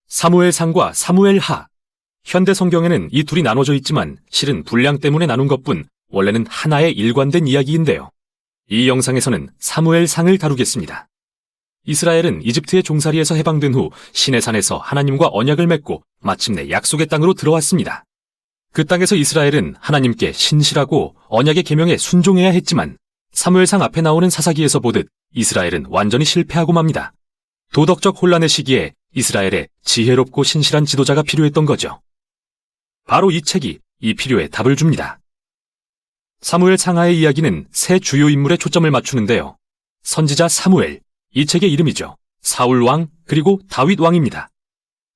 사무엘상과 사무엘하. 현대 성경에는 이 둘이 나눠져 있지만 실은 분량 때문에 나눈 것뿐 원래는 하나의 일관된 이야기인데요. 이 영상에서는 사무엘상을 다루겠습니다. 이스라엘은 이집트의 종살이에서 해방된 후 시내산에서 하나님과 언약을 맺고 마침내 약속의 땅으로 들어왔습니다. 그 땅에서 이스라엘은 하나님께 신실하고 언약의 계명에 순종해야 했지만 사무엘상 앞에 나오는 사사기에서 보듯 이스라엘은 완전히 실패하고 맙니다. 도덕적 혼란의 시기에 이스라엘에 지혜롭고 신실한 지도자가 필요했던 거죠. 바로 이 책이 이 필요에 답을 줍니다. 사무엘 상하의 이야기는 세 주요 인물에 초점을 맞추는데요. 선지자 사무엘, 이 책의 이름이죠. 사울 왕, 그리고 다윗 왕입니다.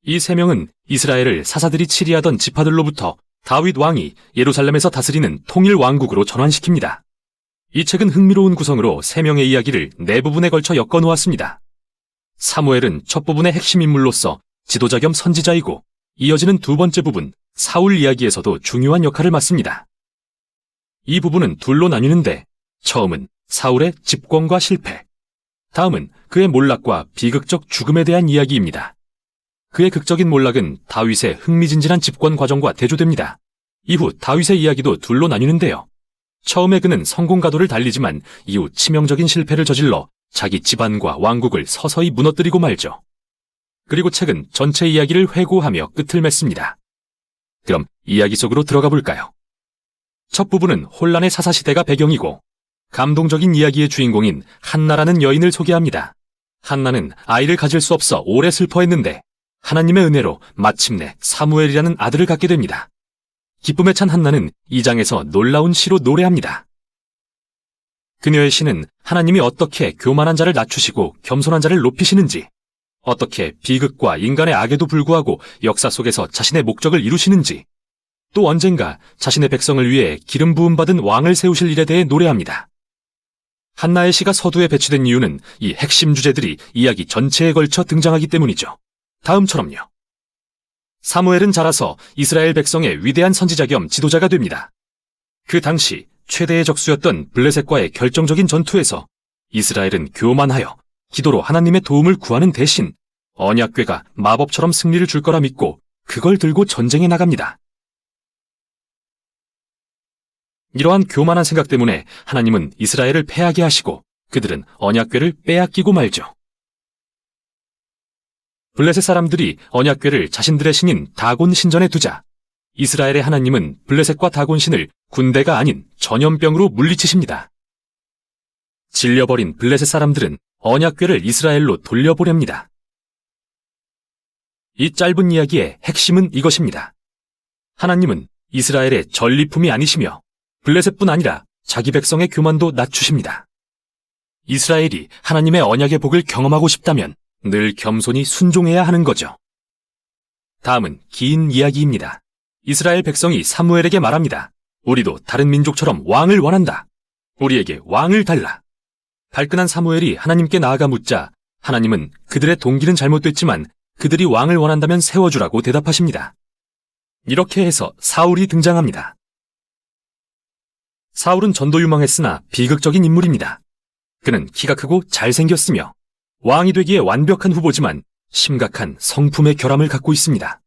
이 세 명은 이스라엘을 사사들이 치리하던 지파들로부터 다윗 왕이 예루살렘에서 다스리는 통일 왕국으로 전환시킵니다. 이 책은 흥미로운 구성으로 세 명의 이야기를 네 부분에 걸쳐 엮어 놓았습니다. 사무엘은 첫 부분의 핵심 인물로서 지도자 겸 선지자이고 이어지는 두 번째 부분, 사울 이야기에서도 중요한 역할을 맡습니다. 이 부분은 둘로 나뉘는데 처음은 사울의 집권과 실패, 다음은 그의 몰락과 비극적 죽음에 대한 이야기입니다. 그의 극적인 몰락은 다윗의 흥미진진한 집권 과정과 대조됩니다. 이후 다윗의 이야기도 둘로 나뉘는데요. 처음에 그는 성공 가도를 달리지만 이후 치명적인 실패를 저질러 자기 집안과 왕국을 서서히 무너뜨리고 말죠. 그리고 책은 전체 이야기를 회고하며 끝을 맺습니다. 그럼 이야기 속으로 들어가 볼까요? 첫 부분은 혼란의 사사시대가 배경이고 감동적인 이야기의 주인공인 한나라는 여인을 소개합니다. 한나는 아이를 가질 수 없어 오래 슬퍼했는데 하나님의 은혜로 마침내 사무엘이라는 아들을 갖게 됩니다. 기쁨에 찬 한나는 이 장에서 놀라운 시로 노래합니다. 그녀의 시는 하나님이 어떻게 교만한 자를 낮추시고 겸손한 자를 높이시는지, 어떻게 비극과 인간의 악에도 불구하고 역사 속에서 자신의 목적을 이루시는지, 또 언젠가 자신의 백성을 위해 기름 부음 받은 왕을 세우실 일에 대해 노래합니다. 한나의 시가 서두에 배치된 이유는 이 핵심 주제들이 이야기 전체에 걸쳐 등장하기 때문이죠. 다음처럼요. 사무엘은 자라서 이스라엘 백성의 위대한 선지자 겸 지도자가 됩니다. 그 당시 최대의 적수였던 블레셋과의 결정적인 전투에서 이스라엘은 교만하여 기도로 하나님의 도움을 구하는 대신 언약궤가 마법처럼 승리를 줄 거라 믿고 그걸 들고 전쟁에 나갑니다. 이러한 교만한 생각 때문에 하나님은 이스라엘을 패하게 하시고 그들은 언약궤를 빼앗기고 말죠. 블레셋 사람들이 언약궤를 자신들의 신인 다곤 신전에 두자 이스라엘의 하나님은 블레셋과 다곤 신을 군대가 아닌 전염병으로 물리치십니다. 질려버린 블레셋 사람들은 언약궤를 이스라엘로 돌려보냅니다. 이 짧은 이야기의 핵심은 이것입니다. 하나님은 이스라엘의 전리품이 아니시며 블레셋뿐 아니라 자기 백성의 교만도 낮추십니다. 이스라엘이 하나님의 언약의 복을 경험하고 싶다면 늘 겸손히 순종해야 하는 거죠. 다음은 긴 이야기입니다. 이스라엘 백성이 사무엘에게 말합니다. 우리도 다른 민족처럼 왕을 원한다. 우리에게 왕을 달라. 발끈한 사무엘이 하나님께 나아가 묻자 하나님은 그들의 동기는 잘못됐지만 그들이 왕을 원한다면 세워주라고 대답하십니다. 이렇게 해서 사울이 등장합니다. 사울은 전도 유망했으나 비극적인 인물입니다. 그는 키가 크고 잘생겼으며 왕이 되기에 완벽한 후보지만 심각한 성품의 결함을 갖고 있습니다.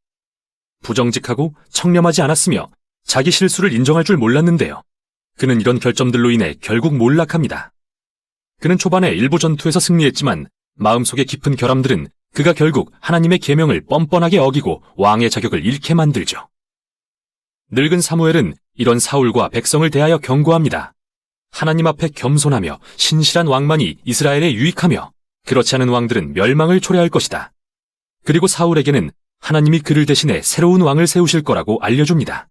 부정직하고 청렴하지 않았으며 자기 실수를 인정할 줄 몰랐는데요. 그는 이런 결점들로 인해 결국 몰락합니다. 그는 초반에 일부 전투에서 승리했지만 마음속의 깊은 결함들은 그가 결국 하나님의 계명을 뻔뻔하게 어기고 왕의 자격을 잃게 만들죠. 늙은 사무엘은 이런 사울과 백성을 대하여 경고합니다. 하나님 앞에 겸손하며 신실한 왕만이 이스라엘에 유익하며 그렇지 않은 왕들은 멸망을 초래할 것이다. 그리고 사울에게는 하나님이 그를 대신해 새로운 왕을 세우실 거라고 알려줍니다.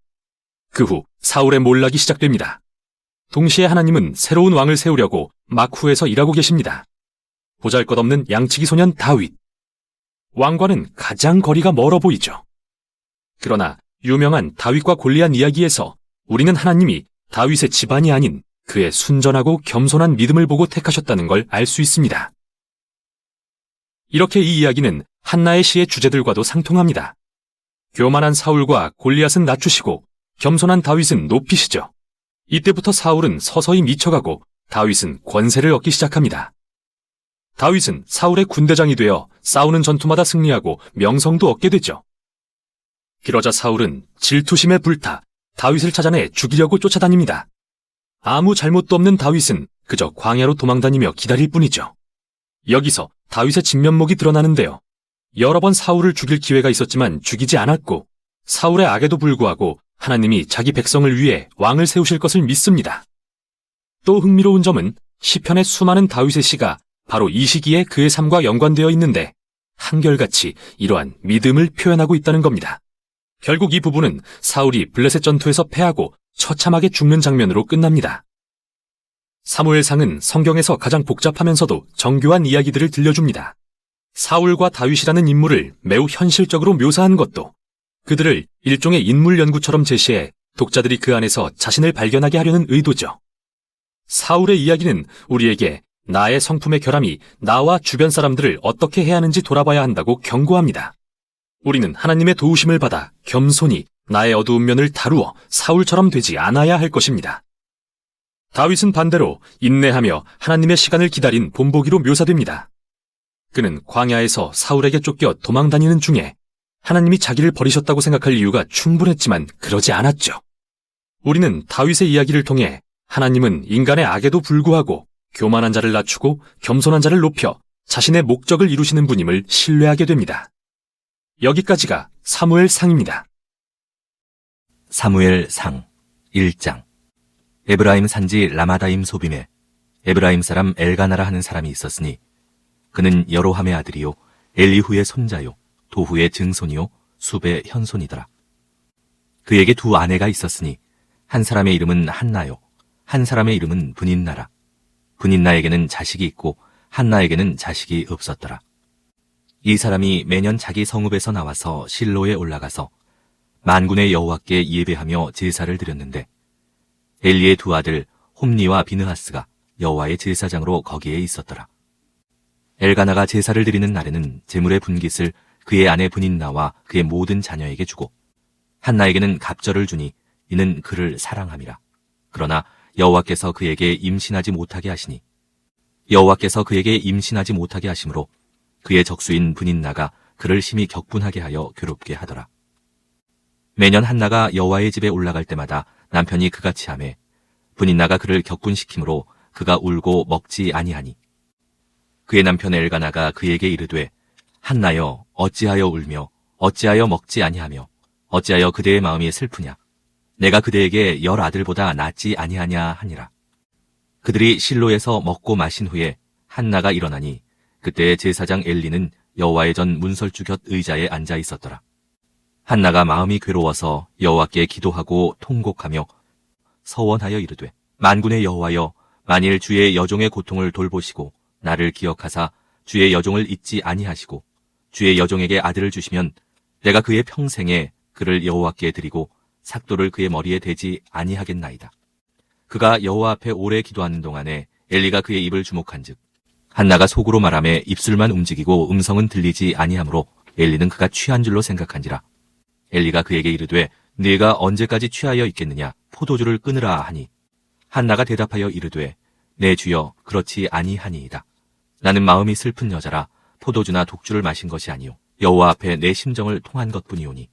그 후 사울의 몰락이 시작됩니다. 동시에 하나님은 새로운 왕을 세우려고 마쿠에서 일하고 계십니다. 보잘것없는 양치기 소년 다윗. 왕과는 가장 거리가 멀어 보이죠. 그러나 유명한 다윗과 골리앗 이야기에서 우리는 하나님이 다윗의 집안이 아닌 그의 순전하고 겸손한 믿음을 보고 택하셨다는 걸 알 수 있습니다. 이렇게 이 이야기는 한나의 시의 주제들과도 상통합니다. 교만한 사울과 골리앗은 낮추시고 겸손한 다윗은 높이시죠. 이때부터 사울은 서서히 미쳐가고 다윗은 권세를 얻기 시작합니다. 다윗은 사울의 군대장이 되어 싸우는 전투마다 승리하고 명성도 얻게 되죠. 그러자 사울은 질투심에 불타 다윗을 찾아내 죽이려고 쫓아다닙니다. 아무 잘못도 없는 다윗은 그저 광야로 도망다니며 기다릴 뿐이죠. 여기서 다윗의 진면목이 드러나는데요. 여러 번 사울을 죽일 기회가 있었지만 죽이지 않았고 사울의 악에도 불구하고 하나님이 자기 백성을 위해 왕을 세우실 것을 믿습니다. 또 흥미로운 점은 시편의 수많은 다윗의 시가 바로 이 시기에 그의 삶과 연관되어 있는데 한결같이 이러한 믿음을 표현하고 있다는 겁니다. 결국 이 부분은 사울이 블레셋 전투에서 패하고 처참하게 죽는 장면으로 끝납니다. 사무엘상은 성경에서 가장 복잡하면서도 정교한 이야기들을 들려줍니다. 사울과 다윗이라는 인물을 매우 현실적으로 묘사한 것도 그들을 일종의 인물 연구처럼 제시해 독자들이 그 안에서 자신을 발견하게 하려는 의도죠. 사울의 이야기는 우리에게 나의 성품의 결함이 나와 주변 사람들을 어떻게 해야 하는지 돌아봐야 한다고 경고합니다. 우리는 하나님의 도우심을 받아 겸손히 나의 어두운 면을 다루어 사울처럼 되지 않아야 할 것입니다. 다윗은 반대로 인내하며 하나님의 시간을 기다린 본보기로 묘사됩니다. 그는 광야에서 사울에게 쫓겨 도망다니는 중에 하나님이 자기를 버리셨다고 생각할 이유가 충분했지만 그러지 않았죠. 우리는 다윗의 이야기를 통해 하나님은 인간의 악에도 불구하고 교만한 자를 낮추고 겸손한 자를 높여 자신의 목적을 이루시는 분임을 신뢰하게 됩니다. 여기까지가 사무엘상입니다. 사무엘상 1장. 에브라임 산지 라마다임 소빔에 에브라임 사람 엘가나라 하는 사람이 있었으니 그는 여로함의 아들이요 엘리후의 손자요 도후의 증손이요 숲의 현손이더라. 그에게 두 아내가 있었으니 한 사람의 이름은 한나요 한 사람의 이름은 브닌나라. 브닌나에게는 자식이 있고 한나에게는 자식이 없었더라. 이 사람이 매년 자기 성읍에서 나와서 실로에 올라가서 만군의 여호와께 예배하며 제사를 드렸는데 엘리의 두 아들 홈니와 비느하스가 여호와의 제사장으로 거기에 있었더라. 엘가나가 제사를 드리는 날에는 제물의 분깃을 그의 아내 브닌나와 그의 모든 자녀에게 주고 한나에게는 갑절을 주니 이는 그를 사랑함이라. 그러나 여호와께서 그에게 임신하지 못하게 하시니 여호와께서 그에게 임신하지 못하게 하심으로 그의 적수인 브닌나가 그를 심히 격분하게 하여 괴롭게 하더라. 매년 한나가 여호와의 집에 올라갈 때마다 남편이 그같이 하매 브닌나가 그를 격분시키므로 그가 울고 먹지 아니하니 그의 남편 엘가나가 그에게 이르되 한나여 어찌하여 울며 어찌하여 먹지 아니하며 어찌하여 그대의 마음이 슬프냐 내가 그대에게 10 아들보다 낫지 아니하냐 하니라. 그들이 실로에서 먹고 마신 후에 한나가 일어나니 그때 제사장 엘리는 여호와의 전 문설주 곁 의자에 앉아 있었더라. 한나가 마음이 괴로워서 여호와께 기도하고 통곡하며 서원하여 이르되 만군의 여호와여 만일 주의 여종의 고통을 돌보시고 나를 기억하사 주의 여종을 잊지 아니하시고 주의 여종에게 아들을 주시면 내가 그의 평생에 그를 여호와께 드리고 삭도를 그의 머리에 대지 아니하겠나이다. 그가 여호와 앞에 오래 기도하는 동안에 엘리가 그의 입을 주목한즉 한나가 속으로 말하며 입술만 움직이고 음성은 들리지 아니하므로 엘리는 그가 취한 줄로 생각한지라. 엘리가 그에게 이르되 네가 언제까지 취하여 있겠느냐 포도주를 끊으라 하니 한나가 대답하여 이르되 내 주여 그렇지 아니하니이다. 나는 마음이 슬픈 여자라 포도주나 독주를 마신 것이 아니요 여호와 앞에 내 심정을 통한 것뿐이오니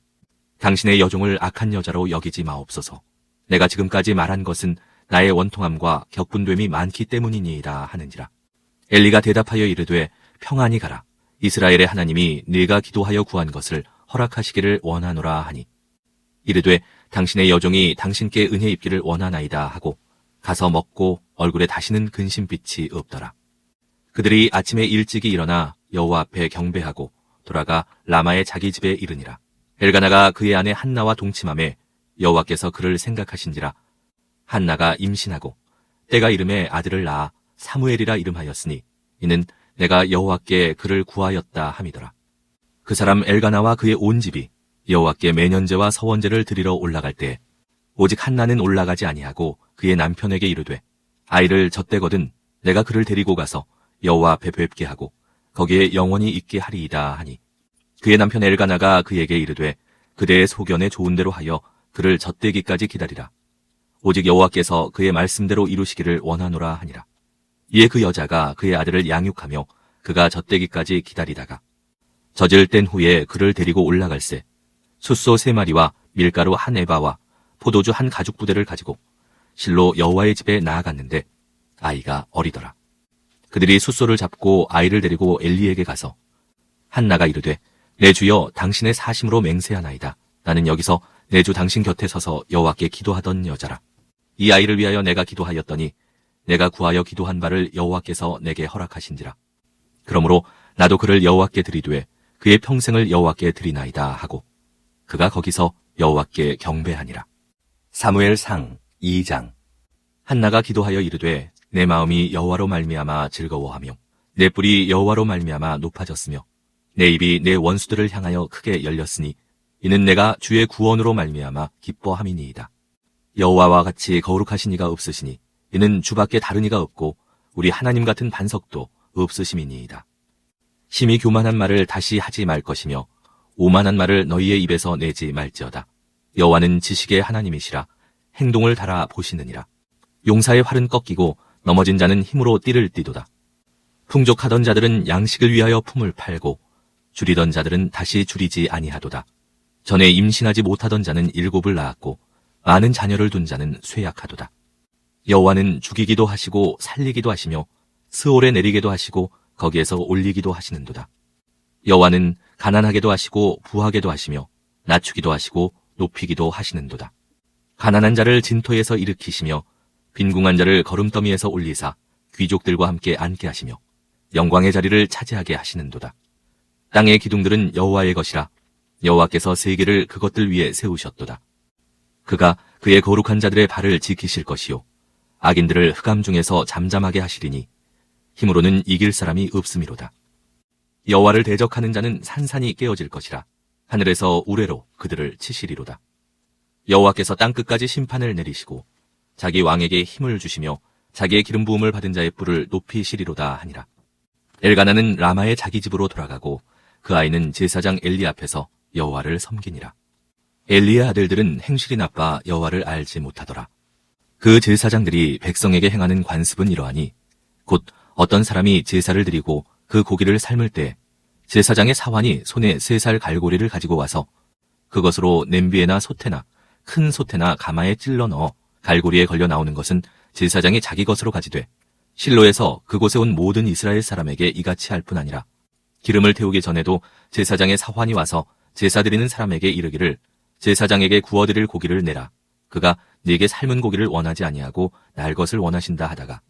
당신의 여종을 악한 여자로 여기지 마옵소서. 내가 지금까지 말한 것은 나의 원통함과 격분됨이 많기 때문이니이다 하는지라. 엘리가 대답하여 이르되 평안히 가라. 이스라엘의 하나님이 네가 기도하여 구한 것을 허락하시기를 원하노라 하니 이르되 당신의 여종이 당신께 은혜 입기를 원하나이다 하고 가서 먹고 얼굴에 다시는 근심빛이 없더라. 그들이 아침에 일찍이 일어나 여호와 앞에 경배하고 돌아가 라마의 자기 집에 이르니라. 엘가나가 그의 아내 한나와 동침하매 여호와께서 그를 생각하신지라. 한나가 임신하고 때가 이름에 아들을 낳아 사무엘이라 이름하였으니 이는 내가 여호와께 그를 구하였다 함이더라. 그 사람 엘가나와 그의 온 집이 여호와께 매년제와 서원제를 드리러 올라갈 때 오직 한나는 올라가지 아니하고 그의 남편에게 이르되 아이를 젖대거든 내가 그를 데리고 가서 여호와 앞에 뵙게 하고 거기에 영원히 있게 하리이다 하니 그의 남편 엘가나가 그에게 이르되 그대의 소견에 좋은 대로 하여 그를 젖대기까지 기다리라. 오직 여호와께서 그의 말씀대로 이루시기를 원하노라 하니라. 이에 그 여자가 그의 아들을 양육하며 그가 젖대기까지 기다리다가 젖을 뗀 후에 그를 데리고 올라갈새 숫소 3마리와 밀가루 1에바와 포도주 1가죽부대를 가지고 실로 여호와의 집에 나아갔는데 아이가 어리더라. 그들이 숫소를 잡고 아이를 데리고 엘리에게 가서 한나가 이르되 내 주여 당신의 사심으로 맹세하나이다. 나는 여기서 내 주 당신 곁에 서서 여호와께 기도하던 여자라. 이 아이를 위하여 내가 기도하였더니 내가 구하여 기도한 바를 여호와께서 내게 허락하신지라. 그러므로 나도 그를 여호와께 드리되 그의 평생을 여호와께 드리나이다 하고 그가 거기서 여호와께 경배하니라. 사무엘상 2장. 한나가 기도하여 이르되 내 마음이 여호와로 말미암아 즐거워하며 내 뿔이 여호와로 말미암아 높아졌으며 내 입이 내 원수들을 향하여 크게 열렸으니 이는 내가 주의 구원으로 말미암아 기뻐함이니이다. 여호와와 같이 거룩하신 이가 없으시니 이는 주밖에 다른 이가 없고 우리 하나님 같은 반석도 없으심이니이다. 심히 교만한 말을 다시 하지 말 것이며 오만한 말을 너희의 입에서 내지 말지어다. 여호와는 지식의 하나님이시라 행동을 달아 보시느니라. 용사의 활은 꺾이고 넘어진 자는 힘으로 띠를 띠도다. 풍족하던 자들은 양식을 위하여 품을 팔고 줄이던 자들은 다시 줄이지 아니하도다. 전에 임신하지 못하던 자는 7을 낳았고 많은 자녀를 둔 자는 쇠약하도다. 여호와는 죽이기도 하시고 살리기도 하시며 스올에 내리게도 하시고 거기에서 올리기도 하시는도다. 여호와는 가난하게도 하시고 부하게도 하시며 낮추기도 하시고 높이기도 하시는도다. 가난한 자를 진토에서 일으키시며 빈궁한 자를 거름더미에서 올리사 귀족들과 함께 앉게 하시며 영광의 자리를 차지하게 하시는도다. 땅의 기둥들은 여호와의 것이라 여호와께서 세계를 그것들 위에 세우셨도다. 그가 그의 거룩한 자들의 발을 지키실 것이요 악인들을 흑암 중에서 잠잠하게 하시리니 힘으로는 이길 사람이 없음이로다. 여호와를 대적하는 자는 산산이 깨어질 것이라 하늘에서 우레로 그들을 치시리로다. 여호와께서 땅끝까지 심판을 내리시고 자기 왕에게 힘을 주시며 자기의 기름 부음을 받은 자의 뿔을 높이시리로다 하니라. 엘가나는 라마의 자기 집으로 돌아가고 그 아이는 제사장 엘리 앞에서 여호와를 섬기니라. 엘리의 아들들은 행실이 나빠 여호와를 알지 못하더라. 그 제사장들이 백성에게 행하는 관습은 이러하니 곧 어떤 사람이 제사를 드리고 그 고기를 삶을 때 제사장의 사환이 손에 3살 갈고리를 가지고 와서 그것으로 냄비에나 솥에나 큰 솥에나 가마에 찔러 넣어 갈고리에 걸려 나오는 것은 제사장이 자기 것으로 가지되 실로에서 그곳에 온 모든 이스라엘 사람에게 이같이 할 뿐 아니라 기름을 태우기 전에도 제사장의 사환이 와서 제사 드리는 사람에게 이르기를 제사장에게 구워드릴 고기를 내라. 그가 네게 삶은 고기를 원하지 아니하고 날 것을 원하신다 하다가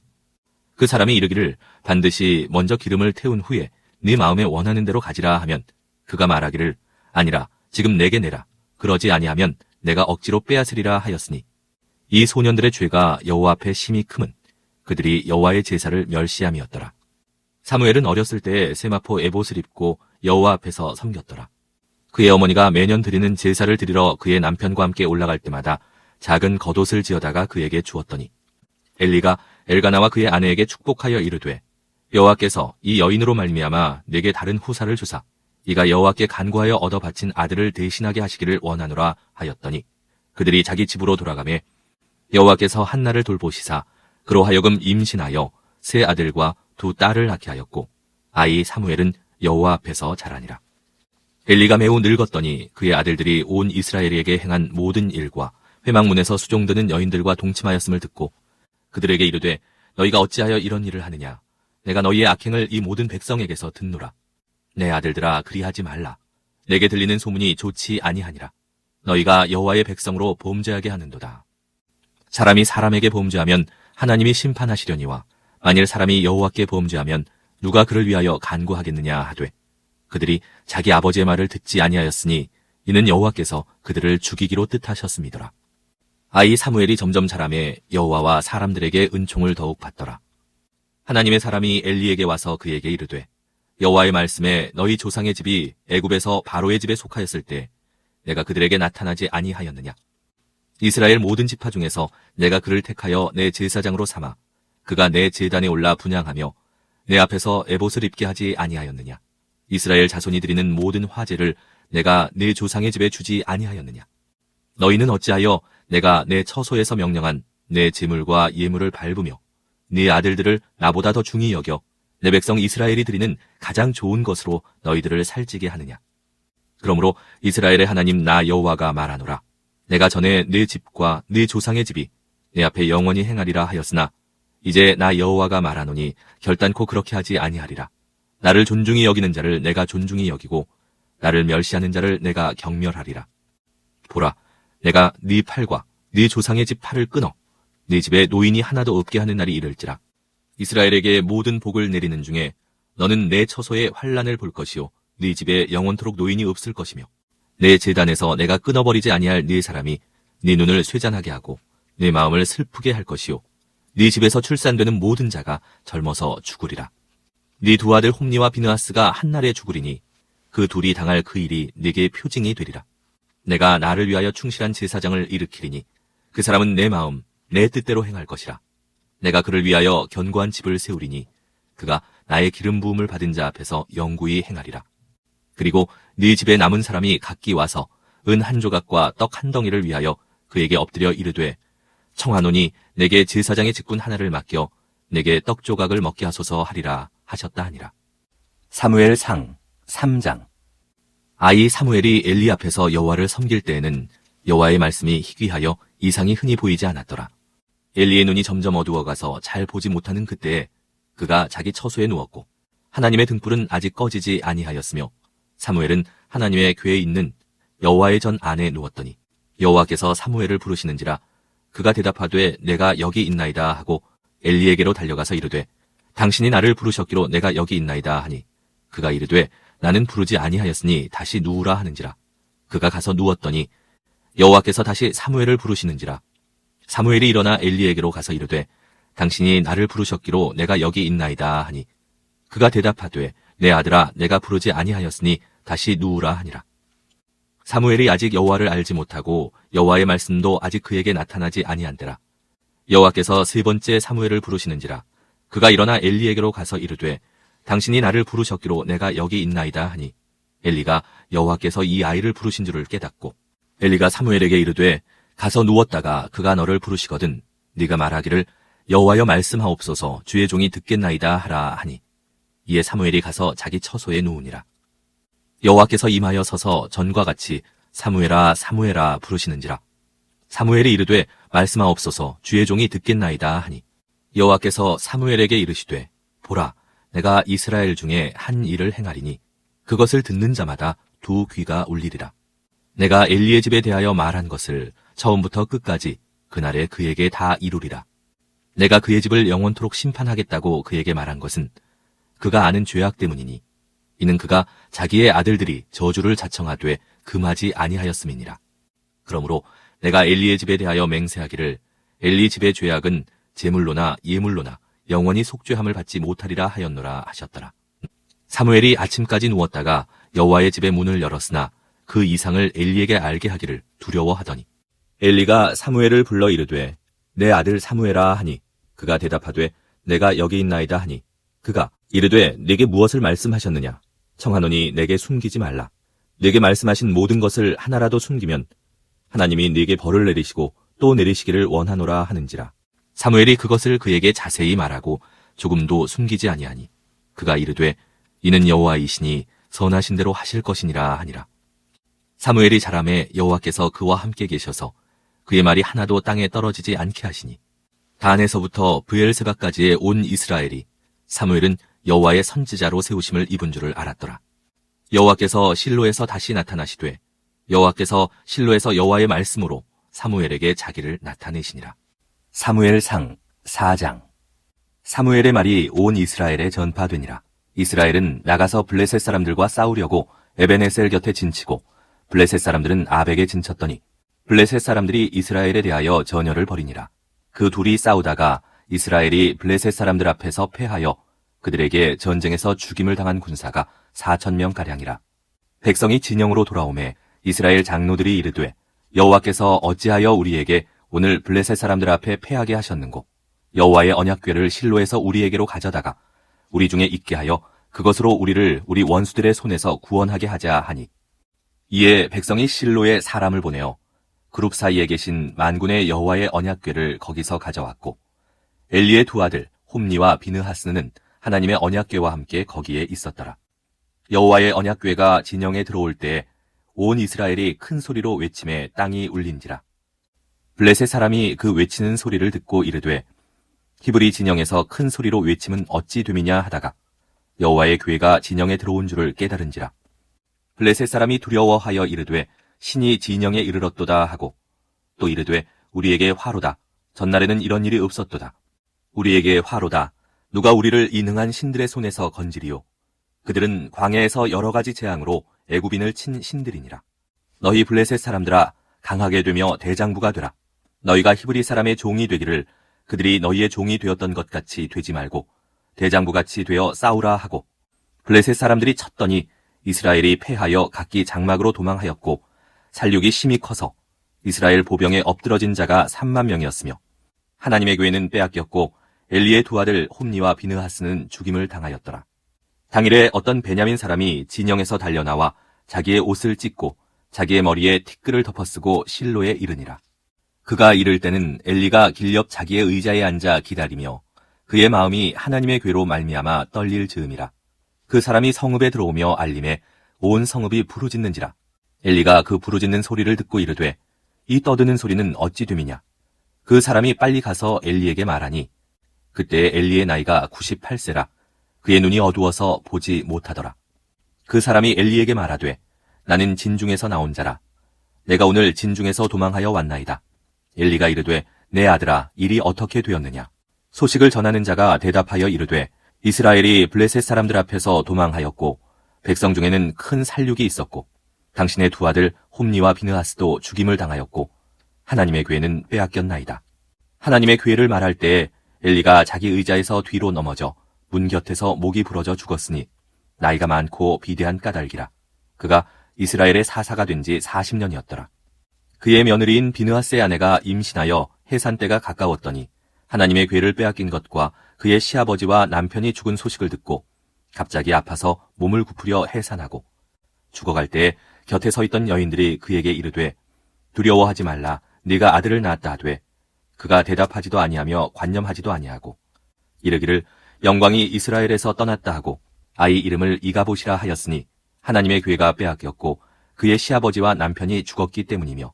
그 사람이 이르기를 반드시 먼저 기름을 태운 후에 네 마음에 원하는 대로 가지라 하면 그가 말하기를 아니라 지금 내게 내라. 그러지 아니하면 내가 억지로 빼앗으리라 하였으니 이 소년들의 죄가 여호와 앞에 심히 크면 그들이 여호와의 제사를 멸시함이었더라. 사무엘은 어렸을 때 세마포 에봇을 입고 여호와 앞에서 섬겼더라. 그의 어머니가 매년 드리는 제사를 드리러 그의 남편과 함께 올라갈 때마다 작은 겉옷을 지어다가 그에게 주었더니 엘리가 엘가나와 그의 아내에게 축복하여 이르되 여호와께서 이 여인으로 말미암아 내게 다른 후사를 주사 이가 여호와께 간구하여 얻어 바친 아들을 대신하게 하시기를 원하노라 하였더니 그들이 자기 집으로 돌아가매 여호와께서 한나를 돌보시사 그로 하여금 임신하여 3 아들과 2 딸을 낳게 하였고 아이 사무엘은 여호와 앞에서 자라니라. 엘리가 매우 늙었더니 그의 아들들이 온 이스라엘에게 행한 모든 일과 회막문에서 수종드는 여인들과 동침하였음을 듣고 그들에게 이르되 너희가 어찌하여 이런 일을 하느냐. 내가 너희의 악행을 이 모든 백성에게서 듣노라. 내 아들들아 그리하지 말라. 내게 들리는 소문이 좋지 아니하니라. 너희가 여호와의 백성으로 범죄하게 하는도다. 사람이 사람에게 범죄하면 하나님이 심판하시려니와 만일 사람이 여호와께 범죄하면 누가 그를 위하여 간구하겠느냐 하되 그들이 자기 아버지의 말을 듣지 아니하였으니 이는 여호와께서 그들을 죽이기로 뜻하셨음이더라. 아이 사무엘이 점점 자라매 여호와와 사람들에게 은총을 더욱 받더라. 하나님의 사람이 엘리에게 와서 그에게 이르되 여호와의 말씀에 너희 조상의 집이 애굽에서 바로의 집에 속하였을 때 내가 그들에게 나타나지 아니하였느냐. 이스라엘 모든 지파 중에서 내가 그를 택하여 내 제사장으로 삼아 그가 내 제단에 올라 분향하며 내 앞에서 에봇을 입게 하지 아니하였느냐. 이스라엘 자손이 드리는 모든 화제를 내가 내 조상의 집에 주지 아니하였느냐. 너희는 어찌하여 내가 내 처소에서 명령한 내 제물과 예물을 밟으며 네 아들들을 나보다 더 중히 여겨 내 백성 이스라엘이 드리는 가장 좋은 것으로 너희들을 살찌게 하느냐? 그러므로 이스라엘의 하나님 나 여호와가 말하노라. 내가 전에 네 집과 네 조상의 집이 내 앞에 영원히 행하리라 하였으나 이제 나 여호와가 말하노니 결단코 그렇게 하지 아니하리라. 나를 존중히 여기는 자를 내가 존중히 여기고 나를 멸시하는 자를 내가 경멸하리라. 보라, 내가 네 팔과 네 조상의 집 팔을 끊어 네 집에 노인이 하나도 없게 하는 날이 이를지라. 이스라엘에게 모든 복을 내리는 중에 너는 내 처소에 환난을 볼 것이요 네 집에 영원토록 노인이 없을 것이며 내 제단에서 내가 끊어버리지 아니할 네 사람이 네 눈을 쇠잔하게 하고 네 마음을 슬프게 할 것이요 네 집에서 출산되는 모든 자가 젊어서 죽으리라. 네 두 아들 홈니와 비느하스가 한날에 죽으리니 그 둘이 당할 그 일이 네게 표징이 되리라. 내가 나를 위하여 충실한 제사장을 일으키리니 그 사람은 내 마음 내 뜻대로 행할 것이라. 내가 그를 위하여 견고한 집을 세우리니 그가 나의 기름 부음을 받은 자 앞에서 영구히 행하리라. 그리고 네 집에 남은 사람이 각기 와서 은 한 조각과 떡 한 덩이를 위하여 그에게 엎드려 이르되 청하노니 내게 제사장의 직분 하나를 맡겨 내게 떡 조각을 먹게 하소서 하리라 하셨다 하니라. 사무엘상 3장. 아이 사무엘이 엘리 앞에서 여호와를 섬길 때에는 여호와의 말씀이 희귀하여 이상이 흔히 보이지 않았더라. 엘리의 눈이 점점 어두워가서 잘 보지 못하는 그때에 그가 자기 처소에 누웠고 하나님의 등불은 아직 꺼지지 아니하였으며 사무엘은 하나님의 궤에 있는 여호와의 전 안에 누웠더니 여호와께서 사무엘을 부르시는지라. 그가 대답하되 내가 여기 있나이다 하고 엘리에게로 달려가서 이르되 당신이 나를 부르셨기로 내가 여기 있나이다 하니 그가 이르되 나는 부르지 아니하였으니 다시 누우라 하는지라. 그가 가서 누웠더니 여호와께서 다시 사무엘을 부르시는지라. 사무엘이 일어나 엘리에게로 가서 이르되 당신이 나를 부르셨기로 내가 여기 있나이다 하니 그가 대답하되 내 아들아 내가 부르지 아니하였으니 다시 누우라 하니라. 사무엘이 아직 여호와를 알지 못하고 여호와의 말씀도 아직 그에게 나타나지 아니한데라. 여호와께서 세 번째 사무엘을 부르시는지라. 그가 일어나 엘리에게로 가서 이르되 당신이 나를 부르셨기로 내가 여기 있나이다 하니 엘리가 여호와께서 이 아이를 부르신 줄을 깨닫고 엘리가 사무엘에게 이르되 가서 누웠다가 그가 너를 부르시거든 네가 말하기를 여호와여 말씀하옵소서 주의 종이 듣겠나이다 하라 하니 이에 사무엘이 가서 자기 처소에 누우니라. 여호와께서 임하여 서서 전과 같이 사무엘아 사무엘아 부르시는지라. 사무엘이 이르되 말씀하옵소서 주의 종이 듣겠나이다 하니 여호와께서 사무엘에게 이르시되 보라 내가 이스라엘 중에 한 일을 행하리니 그것을 듣는 자마다 두 귀가 울리리라. 내가 엘리의 집에 대하여 말한 것을 처음부터 끝까지 그날에 그에게 다 이루리라. 내가 그의 집을 영원토록 심판하겠다고 그에게 말한 것은 그가 아는 죄악 때문이니 이는 그가 자기의 아들들이 저주를 자청하되 금하지 아니하였음이니라. 그러므로 내가 엘리의 집에 대하여 맹세하기를 엘리 집의 죄악은 제물로나 예물로나 영원히 속죄함을 받지 못하리라 하였노라 하셨더라. 사무엘이 아침까지 누웠다가 여호와의 집의 문을 열었으나 그 이상을 엘리에게 알게 하기를 두려워하더니 엘리가 사무엘을 불러 이르되 내 아들 사무엘아 하니 그가 대답하되 내가 여기 있나이다 하니 그가 이르되 내게 무엇을 말씀하셨느냐 청하노니 내게 숨기지 말라. 내게 말씀하신 모든 것을 하나라도 숨기면 하나님이 네게 벌을 내리시고 또 내리시기를 원하노라 하는지라. 사무엘이 그것을 그에게 자세히 말하고 조금도 숨기지 아니하니 그가 이르되 이는 여호와이시니 선하신 대로 하실 것이니라 하니라. 사무엘이 자라매 여호와께서 그와 함께 계셔서 그의 말이 하나도 땅에 떨어지지 않게 하시니 단에서부터 브엘세바까지의 온 이스라엘이 사무엘은 여호와의 선지자로 세우심을 입은 줄을 알았더라. 여호와께서 실로에서 다시 나타나시되 여호와께서 실로에서 여호와의 말씀으로 사무엘에게 자기를 나타내시니라. 사무엘상 4장. 사무엘의 말이 온 이스라엘에 전파되니라. 이스라엘은 나가서 블레셋 사람들과 싸우려고 에벤에셀 곁에 진치고 블레셋 사람들은 아벡에 진쳤더니 블레셋 사람들이 이스라엘에 대하여 전열을 벌이니라. 그 둘이 싸우다가 이스라엘이 블레셋 사람들 앞에서 패하여 그들에게 전쟁에서 죽임을 당한 군사가 4,000명가량이라. 백성이 진영으로 돌아오매 이스라엘 장로들이 이르되 여호와께서 어찌하여 우리에게 오늘 블레셋 사람들 앞에 패하게 하셨는고 여호와의 언약궤를 실로에서 우리에게로 가져다가 우리 중에 있게 하여 그것으로 우리를 우리 원수들의 손에서 구원하게 하자 하니 이에 백성이 실로에 사람을 보내어 그룹 사이에 계신 만군의 여호와의 언약궤를 거기서 가져왔고 엘리의 두 아들 홈니와 비느하스는 하나님의 언약궤와 함께 거기에 있었더라. 여호와의 언약궤가 진영에 들어올 때 온 이스라엘이 큰 소리로 외침에 땅이 울린지라. 블레셋 사람이 그 외치는 소리를 듣고 이르되 히브리 진영에서 큰 소리로 외침은 어찌 됨이냐 하다가 여호와의 궤가 진영에 들어온 줄을 깨달은지라. 블레셋 사람이 두려워하여 이르되 신이 진영에 이르렀도다 하고 또 이르되 우리에게 화로다. 전날에는 이런 일이 없었도다. 우리에게 화로다. 누가 우리를 이 능한 신들의 손에서 건지리요. 그들은 광야에서 여러 가지 재앙으로 애굽인을 친 신들이니라. 너희 블레셋 사람들아 강하게 되며 대장부가 되라. 너희가 히브리 사람의 종이 되기를 그들이 너희의 종이 되었던 것 같이 되지 말고 대장부같이 되어 싸우라 하고 블레셋 사람들이 쳤더니 이스라엘이 패하여 각기 장막으로 도망하였고 살육이 심히 커서 이스라엘 보병에 엎드러진 자가 3만 명이었으며 하나님의 궤는 빼앗겼고 엘리의 두 아들 홈니와 비느하스는 죽임을 당하였더라. 당일에 어떤 베냐민 사람이 진영에서 달려나와 자기의 옷을 찢고 자기의 머리에 티끌을 덮어쓰고 실로에 이르니라. 그가 이를 때는 엘리가 길 옆 자기의 의자에 앉아 기다리며 그의 마음이 하나님의 궤로 말미암아 떨릴 즈음이라. 그 사람이 성읍에 들어오며 알림에 온 성읍이 부르짖는지라. 엘리가 그 부르짖는 소리를 듣고 이르되 이 떠드는 소리는 어찌 됨이냐. 그 사람이 빨리 가서 엘리에게 말하니 그때 엘리의 나이가 98세라. 그의 눈이 어두워서 보지 못하더라. 그 사람이 엘리에게 말하되 나는 진중에서 나온 자라. 내가 오늘 진중에서 도망하여 왔나이다. 엘리가 이르되 내 아들아 일이 어떻게 되었느냐. 소식을 전하는 자가 대답하여 이르되 이스라엘이 블레셋 사람들 앞에서 도망하였고 백성 중에는 큰 살육이 있었고 당신의 두 아들 홈니와 비느하스도 죽임을 당하였고 하나님의 궤는 빼앗겼나이다. 하나님의 궤를 말할 때에 엘리가 자기 의자에서 뒤로 넘어져 문 곁에서 목이 부러져 죽었으니 나이가 많고 비대한 까닭이라. 그가 이스라엘의 사사가 된 지 40년이었더라. 그의 며느리인 비느하스의 아내가 임신하여 해산 때가 가까웠더니 하나님의 궤를 빼앗긴 것과 그의 시아버지와 남편이 죽은 소식을 듣고 갑자기 아파서 몸을 굽으려 해산하고 죽어갈 때에 곁에 서 있던 여인들이 그에게 이르되 두려워하지 말라. 네가 아들을 낳았다 하되 그가 대답하지도 아니하며 관념하지도 아니하고 이르기를 영광이 이스라엘에서 떠났다 하고 아이 이름을 이가봇이라 하였으니 하나님의 궤가 빼앗겼고 그의 시아버지와 남편이 죽었기 때문이며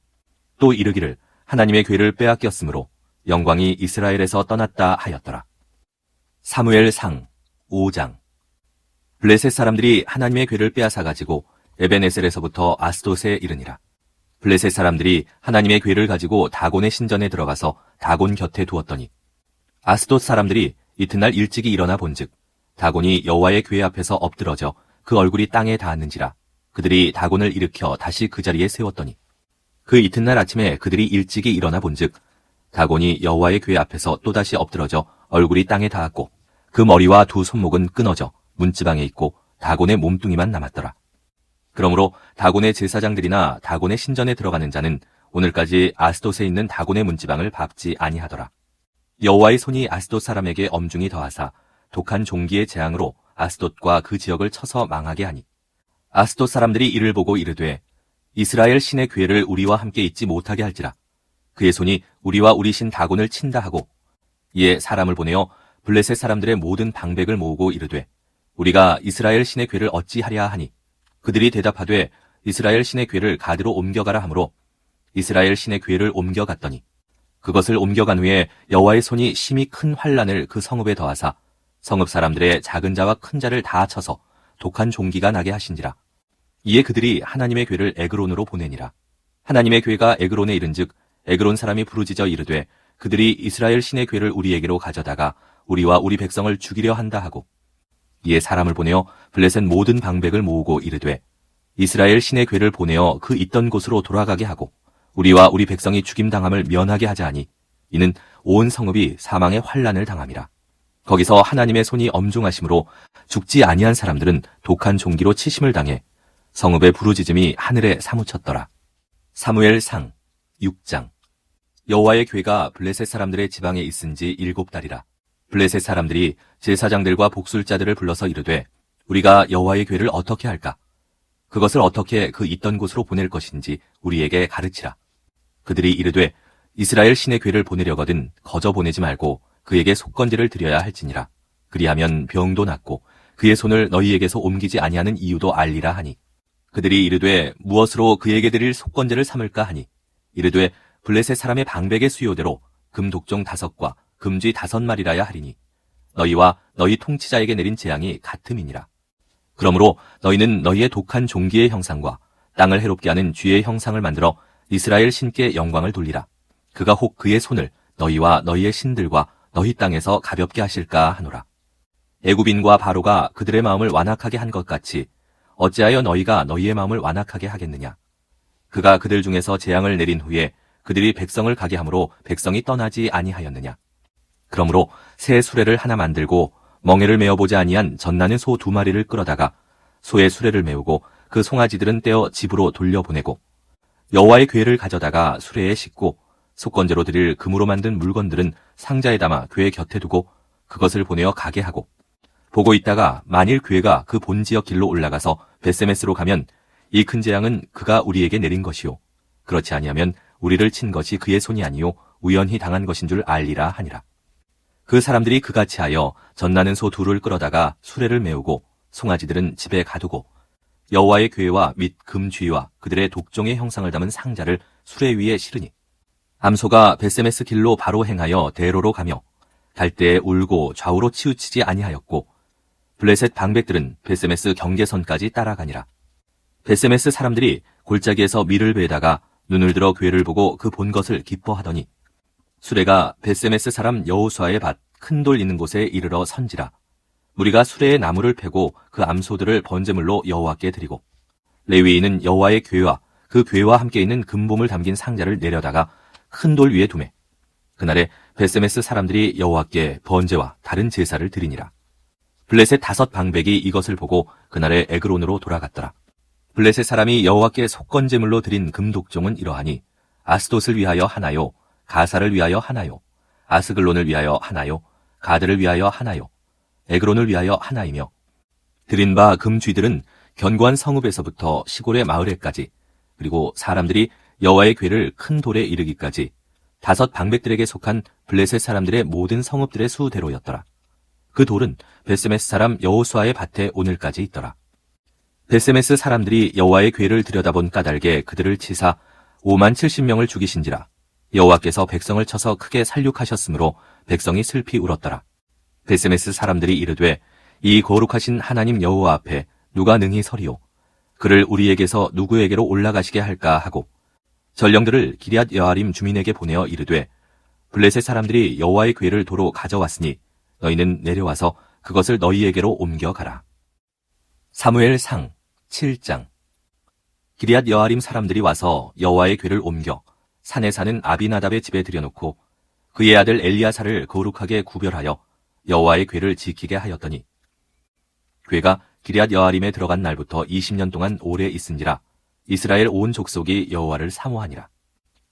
또 이르기를 하나님의 궤를 빼앗겼으므로 영광이 이스라엘에서 떠났다 하였더라. 사무엘상 5장. 블레셋 사람들이 하나님의 궤를 빼앗아 가지고 에벤에셀에서부터 아스돗에 이르니라. 블레셋 사람들이 하나님의 궤를 가지고 다곤의 신전에 들어가서 다곤 곁에 두었더니 아스돗 사람들이 이튿날 일찍이 일어나 본즉 다곤이 여호와의 궤 앞에서 엎드러져 그 얼굴이 땅에 닿았는지라. 그들이 다곤을 일으켜 다시 그 자리에 세웠더니 그 이튿날 아침에 그들이 일찍이 일어나 본즉 다곤이 여호와의 궤 앞에서 또다시 엎드러져 얼굴이 땅에 닿았고 그 머리와 두 손목은 끊어져 문지방에 있고 다곤의 몸뚱이만 남았더라. 그러므로 다곤의 제사장들이나 다곤의 신전에 들어가는 자는 오늘까지 아스돗에 있는 다곤의 문지방을 밟지 아니하더라. 여호와의 손이 아스돗 사람에게 엄중히 더하사 독한 종기의 재앙으로 아스돗과 그 지역을 쳐서 망하게 하니 아스돗 사람들이 이를 보고 이르되 이스라엘 신의 궤를 우리와 함께 있지 못하게 할지라. 그의 손이 우리와 우리 신 다곤을 친다 하고 이에 사람을 보내어 블레셋 사람들의 모든 방백을 모으고 이르되 우리가 이스라엘 신의 궤를 어찌하랴 하니 그들이 대답하되 이스라엘 신의 궤를 가드로 옮겨가라 하므로 이스라엘 신의 궤를 옮겨갔더니 그것을 옮겨간 후에 여호와의 손이 심히 큰 환란을 그 성읍에 더하사 성읍 사람들의 작은 자와 큰 자를 다 쳐서 독한 종기가 나게 하신지라. 이에 그들이 하나님의 궤를 에그론으로 보내니라. 하나님의 궤가 에그론에 이른즉 에그론 사람이 부르짖어 이르되 그들이 이스라엘 신의 궤를 우리에게로 가져다가 우리와 우리 백성을 죽이려 한다 하고 이에 사람을 보내어 블레셋 모든 방백을 모으고 이르되 이스라엘 신의 궤를 보내어 그 있던 곳으로 돌아가게 하고 우리와 우리 백성이 죽임당함을 면하게 하자 하니 이는 온 성읍이 사망의 환란을 당함이라. 거기서 하나님의 손이 엄중하심으로 죽지 아니한 사람들은 독한 종기로 치심을 당해 성읍의 부르짖음이 하늘에 사무쳤더라. 사무엘상 6장. 여호와의 궤가 블레셋 사람들의 지방에 있은 지 7달이라. 블레셋 사람들이 제사장들과 복술자들을 불러서 이르되 우리가 여호와의 궤를 어떻게 할까? 그것을 어떻게 그 있던 곳으로 보낼 것인지 우리에게 가르치라. 그들이 이르되 이스라엘 신의 궤를 보내려거든 거저 보내지 말고 그에게 속건제를 드려야 할지니라. 그리하면 병도 낫고 그의 손을 너희에게서 옮기지 아니하는 이유도 알리라 하니 그들이 이르되 무엇으로 그에게 드릴 속건제를 삼을까 하니 이르되 블레셋 사람의 방백의 수요대로 금 독종 5과 금쥐 5마리라야 하리니 너희와 너희 통치자에게 내린 재앙이 같음이니라. 그러므로 너희는 너희의 독한 종기의 형상과 땅을 해롭게 하는 쥐의 형상을 만들어 이스라엘 신께 영광을 돌리라. 그가 혹 그의 손을 너희와 너희의 신들과 너희 땅에서 가볍게 하실까 하노라. 애굽인과 바로가 그들의 마음을 완악하게 한 것 같이 어찌하여 너희가 너희의 마음을 완악하게 하겠느냐. 그가 그들 중에서 재앙을 내린 후에 그들이 백성을 가게 함으로 백성이 떠나지 아니하였느냐. 그러므로 새 수레를 하나 만들고 멍에를 메어보지 아니한 젖나는 소 2마리를 끌어다가 소의 수레를 메우고 그 송아지들은 떼어 집으로 돌려보내고 여호와의 궤를 가져다가 수레에 싣고 속건제로 드릴 금으로 만든 물건들은 상자에 담아 궤 곁에 두고 그것을 보내어 가게 하고 보고 있다가 만일 궤가 그 본지역 길로 올라가서 벳세메스로 가면 이 큰 재앙은 그가 우리에게 내린 것이요 그렇지 아니하면 우리를 친 것이 그의 손이 아니요 우연히 당한 것인 줄 알리라 하니라. 그 사람들이 그같이 하여 젖나는 소 2를 끌어다가 수레를 메우고 송아지들은 집에 가두고 여호와의 궤와 및 금쥐와 그들의 독종의 형상을 담은 상자를 수레 위에 실으니 암소가 벳세메스 길로 바로 행하여 대로로 가며 갈 때에 울고 좌우로 치우치지 아니하였고 블레셋 방백들은 벳세메스 경계선까지 따라가니라. 벳세메스 사람들이 골짜기에서 밀을 베다가 눈을 들어 궤를 보고 그 본 것을 기뻐하더니 수레가 벳세메스 사람 여호수아의 밭 큰 돌 있는 곳에 이르러 선지라. 무리가 수레에 나무를 패고 그 암소들을 번제물로 여호와께 드리고 레위인은 여호와의 궤와 그 궤와 함께 있는 금봄을 담긴 상자를 내려다가 큰 돌 위에 두매 그날에 벳세메스 사람들이 여호와께 번제와 다른 제사를 드리니라. 블레셋 5 방백이 이것을 보고 그날에 에그론으로 돌아갔더라. 블레셋 사람이 여호와께 속건제물로 드린 금독종은 이러하니 아스돗을 위하여 하나요, 가사를 위하여 하나요, 아스글론을 위하여 하나요, 가드를 위하여 하나요, 에그론을 위하여 하나이며 드린 바 금쥐들은 견고한 성읍에서부터 시골의 마을에까지 그리고 사람들이 여호와의 궤를 큰 돌에 이르기까지 5 방백들에게 속한 블레셋 사람들의 모든 성읍들의 수대로였더라. 그 돌은 벳세메스 사람 여호수아의 밭에 오늘까지 있더라. 벳세메스 사람들이 여호와의 궤를 들여다본 까닭에 그들을 치사 570명을 죽이신지라. 여호와께서 백성을 쳐서 크게 살육하셨으므로 백성이 슬피 울었더라. 벳세메스 사람들이 이르되 이 거룩하신 하나님 여호와 앞에 누가 능히 서리요 그를 우리에게서 누구에게로 올라가시게 할까 하고 전령들을 기럇 여아림 주민에게 보내어 이르되 블레셋 사람들이 여호와의 궤를 도로 가져왔으니 너희는 내려와서 그것을 너희에게로 옮겨가라. 사무엘상 7장. 기럇 여아림 사람들이 와서 여호와의 궤를 옮겨 산에 사는 아비나답의 집에 들여놓고 그의 아들 엘리야사를 거룩하게 구별하여 여호와의 궤를 지키게 하였더니 궤가 기럇 여아림에 들어간 날부터 20년 동안 오래 있은지라 이스라엘 온 족속이 여호와를 사모하니라.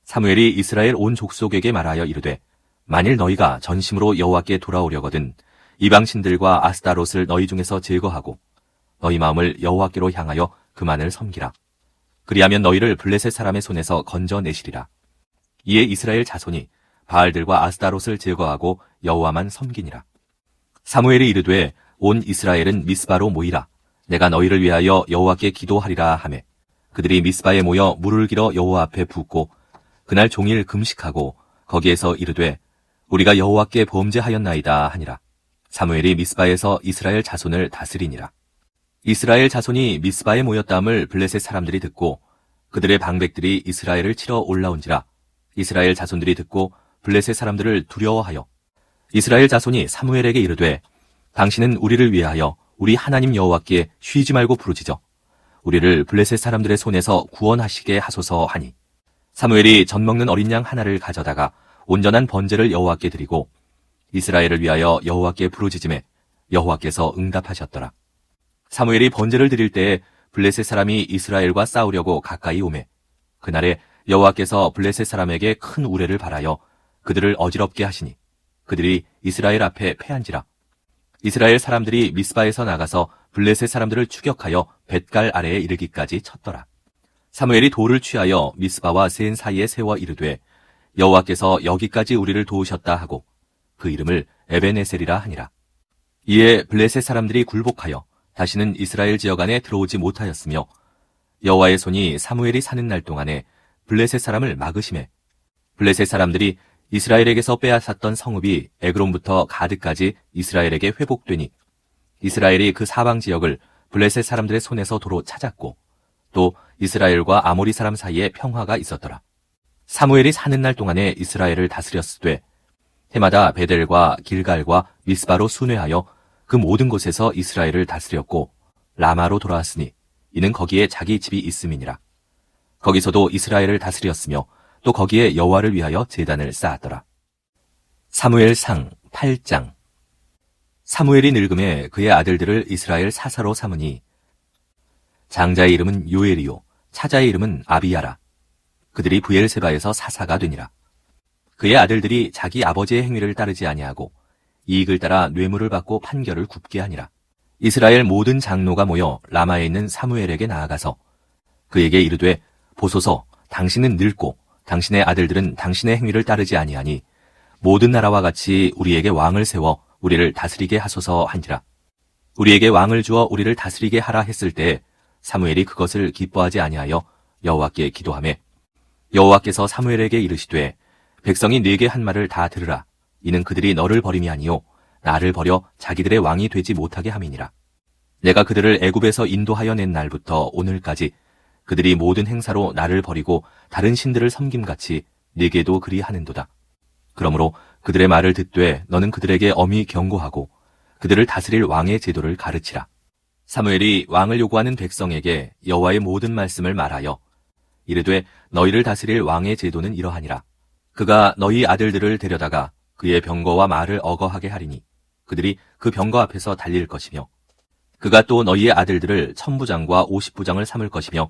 사무엘이 이스라엘 온 족속에게 말하여 이르되 만일 너희가 전심으로 여호와께 돌아오려거든 이방 신들과 아스타롯을 너희 중에서 제거하고 너희 마음을 여호와께로 향하여 그만을 섬기라. 그리하면 너희를 블레셋 사람의 손에서 건져내시리라. 이에 이스라엘 자손이 바알들과 아스타롯을 제거하고 여호와만 섬기니라. 사무엘이 이르되 온 이스라엘은 미스바로 모이라. 내가 너희를 위하여 여호와께 기도하리라 하매 그들이 미스바에 모여 물을 길어 여호와 앞에 붓고 그날 종일 금식하고 거기에서 이르되 우리가 여호와께 범죄하였나이다 하니라. 사무엘이 미스바에서 이스라엘 자손을 다스리니라. 이스라엘 자손이 미스바에 모였다함을 블레셋 사람들이 듣고 그들의 방백들이 이스라엘을 치러 올라온지라. 이스라엘 자손들이 듣고 블레셋 사람들을 두려워하여 이스라엘 자손이 사무엘에게 이르되 당신은 우리를 위하여 우리 하나님 여호와께 쉬지 말고 부르짖어 우리를 블레셋 사람들의 손에서 구원하시게 하소서 하니 사무엘이 젖 먹는 어린 양 하나를 가져다가 온전한 번제를 여호와께 드리고 이스라엘을 위하여 여호와께 부르짖음에 여호와께서 응답하셨더라. 사무엘이 번제를 드릴 때에 블레셋 사람이 이스라엘과 싸우려고 가까이 오매 그날에 여호와께서 블레셋 사람에게 큰 우레를 발하여 그들을 어지럽게 하시니 그들이 이스라엘 앞에 패한지라. 이스라엘 사람들이 미스바에서 나가서 블레셋 사람들을 추격하여 벳갈 아래에 이르기까지 쳤더라. 사무엘이 돌을 취하여 미스바와 센 사이에 세워 이르되 여호와께서 여기까지 우리를 도우셨다 하고 그 이름을 에벤에셀이라 하니라. 이에 블레셋 사람들이 굴복하여 다시는 이스라엘 지역 안에 들어오지 못하였으며 여호와의 손이 사무엘이 사는 날 동안에 블레셋 사람을 막으심에 블레셋 사람들이 이스라엘에게서 빼앗았던 성읍이 에그론부터 가드까지 이스라엘에게 회복되니 이스라엘이 그 사방 지역을 블레셋 사람들의 손에서 도로 찾았고 또 이스라엘과 아모리 사람 사이에 평화가 있었더라. 사무엘이 사는 날 동안에 이스라엘을 다스렸으되 해마다 베델과 길갈과 미스바로 순회하여 그 모든 곳에서 이스라엘을 다스렸고 라마로 돌아왔으니 이는 거기에 자기 집이 있음이니라. 거기서도 이스라엘을 다스렸으며 또 거기에 여호와를 위하여 제단을 쌓았더라. 사무엘상 8장. 사무엘이 늙음에 그의 아들들을 이스라엘 사사로 삼으니 장자의 이름은 요엘이요 차자의 이름은 아비야라. 그들이 브엘세바에서 사사가 되니라. 그의 아들들이 자기 아버지의 행위를 따르지 아니하고 이익을 따라 뇌물을 받고 판결을 굽게 하니라. 이스라엘 모든 장로가 모여 라마에 있는 사무엘에게 나아가서 그에게 이르되 보소서 당신은 늙고 당신의 아들들은 당신의 행위를 따르지 아니하니 모든 나라와 같이 우리에게 왕을 세워 우리를 다스리게 하소서 한지라. 우리에게 왕을 주어 우리를 다스리게 하라 했을 때 사무엘이 그것을 기뻐하지 아니하여 여호와께 기도하매 여호와께서 사무엘에게 이르시되 백성이 네게 한 말을 다 들으라. 이는 그들이 너를 버림이 아니요 나를 버려 자기들의 왕이 되지 못하게 함이니라. 내가 그들을 애굽에서 인도하여 낸 날부터 오늘까지 그들이 모든 행사로 나를 버리고 다른 신들을 섬김같이 네게도 그리하는도다. 그러므로 그들의 말을 듣되 너는 그들에게 엄히 경고하고 그들을 다스릴 왕의 제도를 가르치라. 사무엘이 왕을 요구하는 백성에게 여호와의 모든 말씀을 말하여 이르되 너희를 다스릴 왕의 제도는 이러하니라. 그가 너희 아들들을 데려다가 그의 병거와 말을 어거하게 하리니 그들이 그 병거 앞에서 달릴 것이며 그가 또 너희의 아들들을 1000부장과 50부장을 삼을 것이며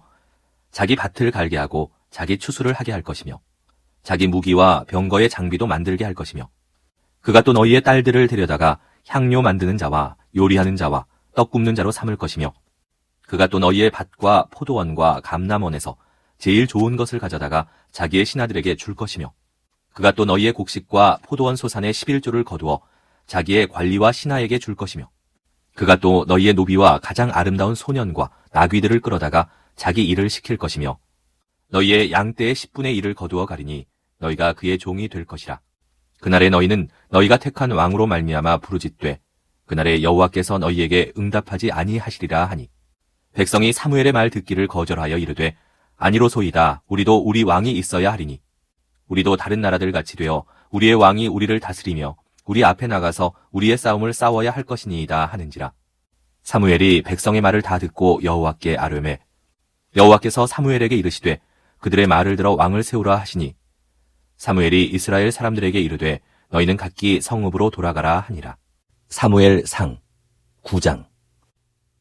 자기 밭을 갈게 하고 자기 추수를 하게 할 것이며 자기 무기와 병거의 장비도 만들게 할 것이며 그가 또 너희의 딸들을 데려다가 향료 만드는 자와 요리하는 자와 떡 굽는 자로 삼을 것이며 그가 또 너희의 밭과 포도원과 감람원에서 제일 좋은 것을 가져다가 자기의 신하들에게 줄 것이며 그가 또 너희의 곡식과 포도원 소산의 11조를 거두어 자기의 관리와 신하에게 줄 것이며 그가 또 너희의 노비와 가장 아름다운 소년과 나귀들을 끌어다가 자기 일을 시킬 것이며 너희의 양떼의 10분의 1을 거두어 가리니 너희가 그의 종이 될 것이라. 그날에 너희는 너희가 택한 왕으로 말미암아 부르짖되 그날에 여호와께서 너희에게 응답하지 아니하시리라 하니 백성이 사무엘의 말 듣기를 거절하여 이르되 아니로소이다. 우리도 우리 왕이 있어야 하리니 우리도 다른 나라들 같이 되어 우리의 왕이 우리를 다스리며 우리 앞에 나가서 우리의 싸움을 싸워야 할 것이니이다 하는지라. 사무엘이 백성의 말을 다 듣고 여호와께 아뢰매 여호와께서 사무엘에게 이르시되 그들의 말을 들어 왕을 세우라 하시니 사무엘이 이스라엘 사람들에게 이르되 너희는 각기 성읍으로 돌아가라 하니라. 사무엘상 9장.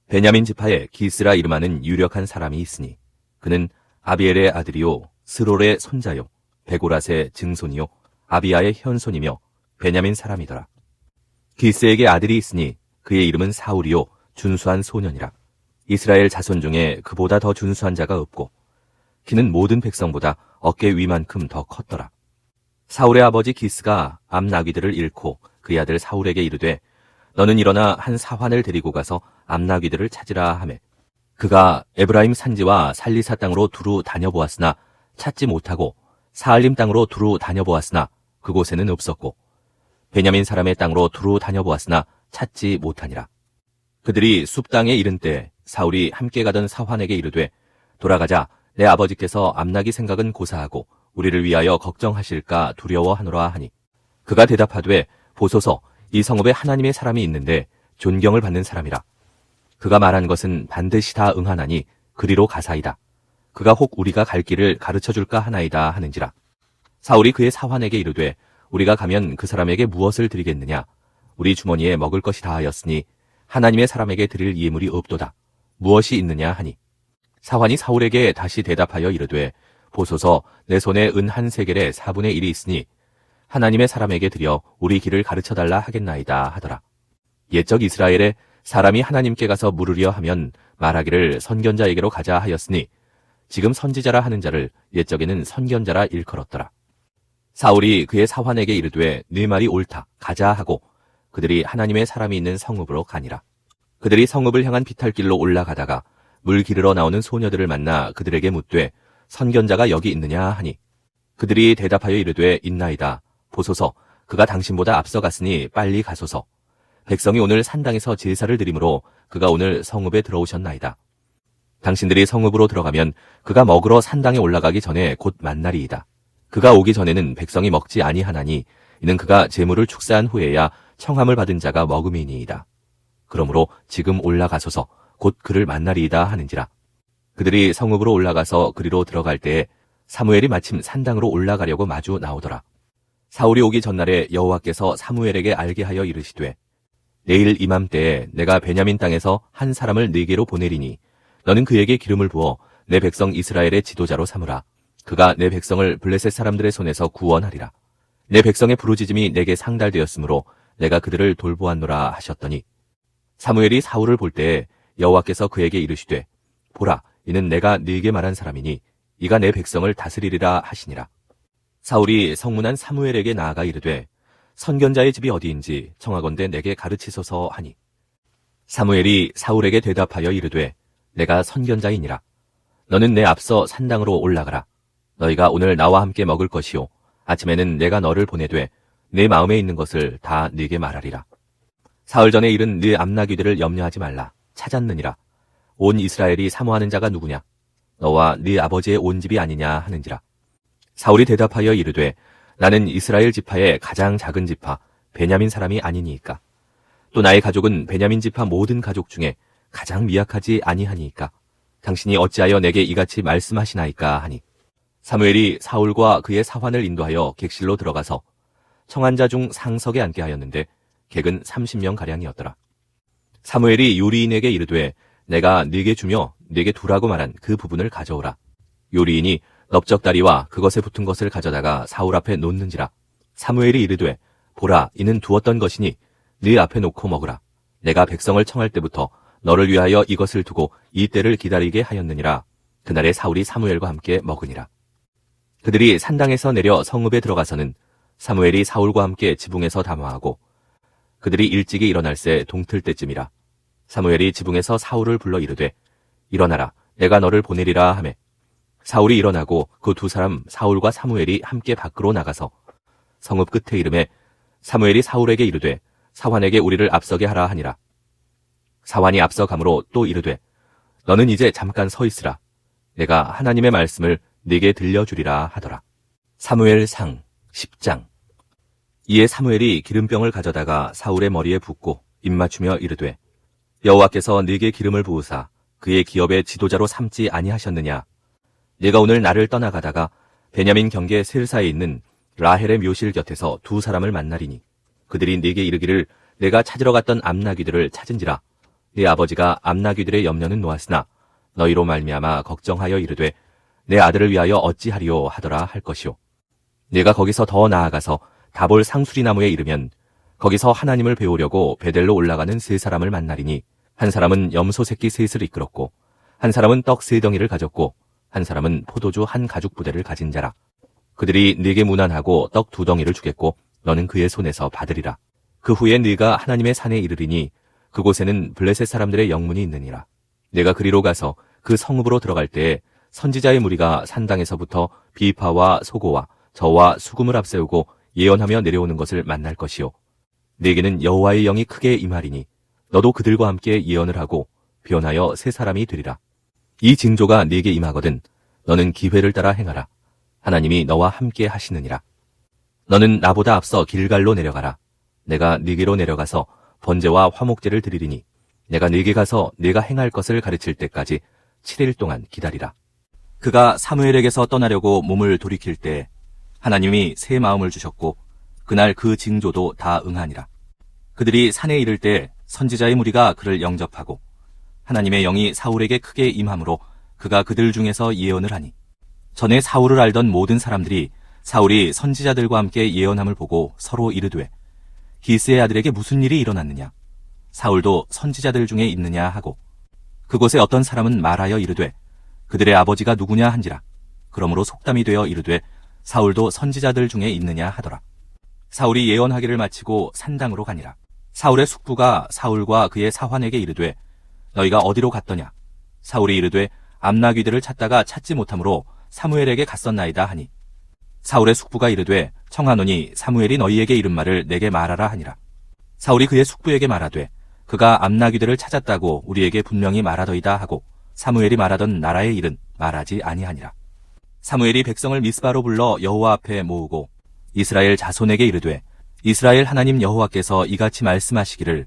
베냐민 지파에 기스라 이름하는 유력한 사람이 있으니 그는 아비엘의 아들이요 스롤의 손자요 베고랏의 증손이요 아비야의 현손이며 베냐민 사람이더라. 기스에게 아들이 있으니 그의 이름은 사울이요 준수한 소년이라. 이스라엘 자손 중에 그보다 더 준수한 자가 없고 그는 모든 백성보다 어깨 위만큼 더 컸더라. 사울의 아버지 기스가 암나귀들을 잃고 그의 아들 사울에게 이르되 너는 일어나 한 사환을 데리고 가서 암나귀들을 찾으라 하매 그가 에브라임 산지와 살리사 땅으로 두루 다녀보았으나 찾지 못하고 사알림 땅으로 두루 다녀보았으나 그곳에는 없었고 베냐민 사람의 땅으로 두루 다녀보았으나 찾지 못하니라. 그들이 숲 땅에 이른 때 사울이 함께 가던 사환에게 이르되 돌아가자. 내 아버지께서 암나귀 생각은 고사하고 우리를 위하여 걱정하실까 두려워하노라 하니 그가 대답하되 보소서 이 성읍에 하나님의 사람이 있는데 존경을 받는 사람이라. 그가 말한 것은 반드시 다 응하나니 그리로 가사이다. 그가 혹 우리가 갈 길을 가르쳐줄까 하나이다 하는지라. 사울이 그의 사환에게 이르되 우리가 가면 그 사람에게 무엇을 드리겠느냐. 우리 주머니에 먹을 것이 다하였으니 하나님의 사람에게 드릴 예물이 없도다. 무엇이 있느냐 하니 사환이 사울에게 다시 대답하여 이르되 보소서 내 손에 은 한 세겔의 4분의 1이 있으니 하나님의 사람에게 드려 우리 길을 가르쳐달라 하겠나이다 하더라. 옛적 이스라엘에 사람이 하나님께 가서 물으려 하면 말하기를 선견자에게로 가자 하였으니 지금 선지자라 하는 자를 옛적에는 선견자라 일컬었더라. 사울이 그의 사환에게 이르되 네 말이 옳다 가자 하고 그들이 하나님의 사람이 있는 성읍으로 가니라. 그들이 성읍을 향한 비탈길로 올라가다가 물 기르러 나오는 소녀들을 만나 그들에게 묻되 선견자가 여기 있느냐 하니 그들이 대답하여 이르되 있나이다. 보소서 그가 당신보다 앞서갔으니 빨리 가소서. 백성이 오늘 산당에서 제사를 드리므로 그가 오늘 성읍에 들어오셨나이다. 당신들이 성읍으로 들어가면 그가 먹으러 산당에 올라가기 전에 곧 만나리이다. 그가 오기 전에는 백성이 먹지 아니하나니 이는 그가 제물을 축사한 후에야 청함을 받은 자가 먹음이니이다. 그러므로 지금 올라가소서 곧 그를 만나리이다 하는지라. 그들이 성읍으로 올라가서 그리로 들어갈 때에 사무엘이 마침 산당으로 올라가려고 마주 나오더라. 사울이 오기 전날에 여호와께서 사무엘에게 알게 하여 이르시되 내일 이맘때에 내가 베냐민 땅에서 한 사람을 네게로 보내리니 너는 그에게 기름을 부어 내 백성 이스라엘의 지도자로 삼으라. 그가 내 백성을 블레셋 사람들의 손에서 구원하리라. 내 백성의 부르짖음이 내게 상달되었으므로 내가 그들을 돌보았노라 하셨더니 사무엘이 사울을 볼 때에 여호와께서 그에게 이르시되 보라 이는 내가 네게 말한 사람이니 이가 내 백성을 다스리리라 하시니라. 사울이 성문한 사무엘에게 나아가 이르되 선견자의 집이 어디인지 청하건대 내게 가르치소서 하니 사무엘이 사울에게 대답하여 이르되 내가 선견자이니라. 너는 내 앞서 산당으로 올라가라. 너희가 오늘 나와 함께 먹을 것이요 아침에는 내가 너를 보내되 내 마음에 있는 것을 다 네게 말하리라. 사흘 전에 일은 네 암나귀들을 염려하지 말라. 찾았느니라. 온 이스라엘이 사모하는 자가 누구냐? 너와 네 아버지의 온 집이 아니냐 하는지라. 사울이 대답하여 이르되 나는 이스라엘 지파의 가장 작은 지파 베냐민 사람이 아니니이까. 또 나의 가족은 베냐민 지파 모든 가족 중에 가장 미약하지 아니하니이까. 당신이 어찌하여 내게 이같이 말씀하시나이까 하니 사무엘이 사울과 그의 사환을 인도하여 객실로 들어가서 청한 자 중 상석에 앉게 하였는데 객은 30명가량이었더라. 사무엘이 요리인에게 이르되 내가 네게 주며 네게 두라고 말한 그 부분을 가져오라. 요리인이 넓적다리와 그것에 붙은 것을 가져다가 사울 앞에 놓는지라. 사무엘이 이르되 보라 이는 두었던 것이니 네 앞에 놓고 먹으라. 내가 백성을 청할 때부터 너를 위하여 이것을 두고 이 때를 기다리게 하였느니라. 그날에 사울이 사무엘과 함께 먹으니라. 그들이 산당에서 내려 성읍에 들어가서는 사무엘이 사울과 함께 지붕에서 담화하고 그들이 일찍이 일어날새 동틀 때쯤이라. 사무엘이 지붕에서 사울을 불러 이르되 일어나라 내가 너를 보내리라 하매 사울이 일어나고 그 두 사람 사울과 사무엘이 함께 밖으로 나가서 성읍 끝에 이름에 사무엘이 사울에게 이르되 사환에게 우리를 앞서게 하라 하니라. 사환이 앞서 가므로 또 이르되 너는 이제 잠깐 서 있으라. 내가 하나님의 말씀을 네게 들려주리라 하더라. 사무엘상 10장. 이에 사무엘이 기름병을 가져다가 사울의 머리에 붓고 입맞추며 이르되 여호와께서 네게 기름을 부으사 그의 기업의 지도자로 삼지 아니하셨느냐. 네가 오늘 나를 떠나가다가 베냐민 경계 셀사에 있는 라헬의 묘실 곁에서 두 사람을 만나리니 그들이 네게 이르기를 내가 찾으러 갔던 암나귀들을 찾은지라. 네 아버지가 암나귀들의 염려는 놓았으나 너희로 말미암아 걱정하여 이르되 내 아들을 위하여 어찌하리요 하더라 할 것이요. 네가 거기서 더 나아가서 다볼 상수리나무에 이르면 거기서 하나님을 배우려고 베델로 올라가는 세 사람을 만나리니 한 사람은 염소 새끼 셋을 이끌었고 한 사람은 떡 세 덩이를 가졌고 한 사람은 포도주 한 가죽 부대를 가진 자라. 그들이 네게 문안하고 떡 두 덩이를 주겠고 너는 그의 손에서 받으리라. 그 후에 네가 하나님의 산에 이르리니 그곳에는 블레셋 사람들의 영문이 있느니라. 내가 그리로 가서 그 성읍으로 들어갈 때에 선지자의 무리가 산당에서부터 비파와 소고와 저와 수금을 앞세우고 예언하며 내려오는 것을 만날 것이요. 네게는 여호와의 영이 크게 임하리니 너도 그들과 함께 예언을 하고 변하여 새 사람이 되리라. 이 징조가 네게 임하거든 너는 기회를 따라 행하라. 하나님이 너와 함께 하시느니라. 너는 나보다 앞서 길갈로 내려가라. 내가 네게로 내려가서 번제와 화목제를 드리리니 내가 네게 가서 네가 행할 것을 가르칠 때까지 7일 동안 기다리라. 그가 사무엘에게서 떠나려고 몸을 돌이킬 때 하나님이 새 마음을 주셨고 그날 그 징조도 다 응하니라. 그들이 산에 이를 때 선지자의 무리가 그를 영접하고 하나님의 영이 사울에게 크게 임함으로 그가 그들 중에서 예언을 하니 전에 사울을 알던 모든 사람들이 사울이 선지자들과 함께 예언함을 보고 서로 이르되 기스의 아들에게 무슨 일이 일어났느냐. 사울도 선지자들 중에 있느냐 하고 그곳에 어떤 사람은 말하여 이르되 그들의 아버지가 누구냐 한지라. 그러므로 속담이 되어 이르되 사울도 선지자들 중에 있느냐 하더라. 사울이 예언하기를 마치고 산당으로 가니라. 사울의 숙부가 사울과 그의 사환에게 이르되 너희가 어디로 갔더냐? 사울이 이르되 암나귀들을 찾다가 찾지 못하므로 사무엘에게 갔었나이다 하니 사울의 숙부가 이르되 청하노니 사무엘이 너희에게 이른 말을 내게 말하라 하니라. 사울이 그의 숙부에게 말하되 그가 암나귀들을 찾았다고 우리에게 분명히 말하더이다 하고 사무엘이 말하던 나라의 일은 말하지 아니하니라. 사무엘이 백성을 미스바로 불러 여호와 앞에 모으고 이스라엘 자손에게 이르되 이스라엘 하나님 여호와께서 이같이 말씀하시기를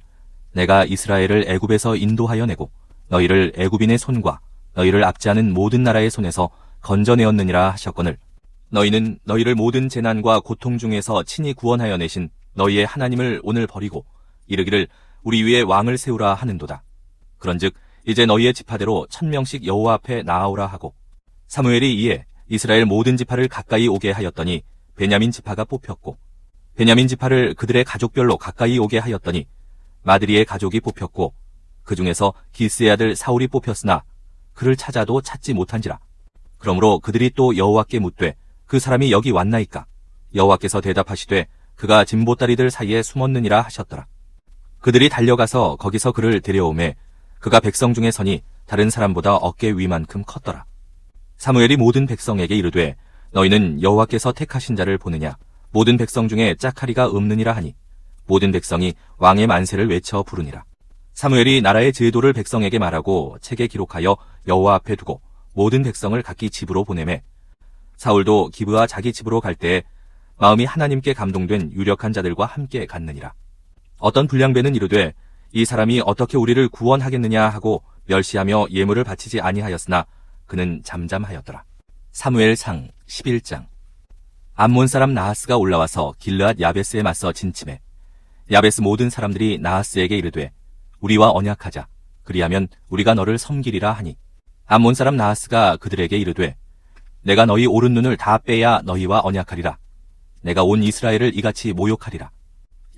내가 이스라엘을 애굽에서 인도하여 내고 너희를 애굽인의 손과 너희를 압제하는 모든 나라의 손에서 건져내었느니라 하셨거늘 너희는 너희를 모든 재난과 고통 중에서 친히 구원하여 내신 너희의 하나님을 오늘 버리고 이르기를 우리 위에 왕을 세우라 하는도다. 그런즉 이제 너희의 지파대로 1000명씩 여호와 앞에 나아오라 하고 사무엘이 이에 이스라엘 모든 지파를 가까이 오게 하였더니 베냐민 지파가 뽑혔고 베냐민 지파를 그들의 가족별로 가까이 오게 하였더니 마드리의 가족이 뽑혔고 그 중에서 기스의 아들 사울이 뽑혔으나 그를 찾아도 찾지 못한지라. 그러므로 그들이 또 여호와께 묻되 그 사람이 여기 왔나이까? 여호와께서 대답하시되 그가 진보다리들 사이에 숨었느니라 하셨더라. 그들이 달려가서 거기서 그를 데려오매 그가 백성 중에 서니 다른 사람보다 어깨 위만큼 컸더라. 사무엘이 모든 백성에게 이르되 너희는 여호와께서 택하신 자를 보느냐? 모든 백성 중에 짝하리가 없느니라 하니 모든 백성이 왕의 만세를 외쳐 부르니라. 사무엘이 나라의 제도를 백성에게 말하고 책에 기록하여 여호와 앞에 두고 모든 백성을 각기 집으로 보내매 사울도 기브아 자기 집으로 갈 때에 마음이 하나님께 감동된 유력한 자들과 함께 갔느니라. 어떤 불량배는 이르되 이 사람이 어떻게 우리를 구원하겠느냐 하고 멸시하며 예물을 바치지 아니하였으나 그는 잠잠하였더라. 사무엘상 11장. 암몬 사람 나하스가 올라와서 길르앗 야베스에 맞서 진침해 야베스 모든 사람들이 나하스에게 이르되 우리와 언약하자. 그리하면 우리가 너를 섬기리라 하니 암몬 사람 나하스가 그들에게 이르되 내가 너희 오른 눈을 다 빼야 너희와 언약하리라. 내가 온 이스라엘을 이같이 모욕하리라.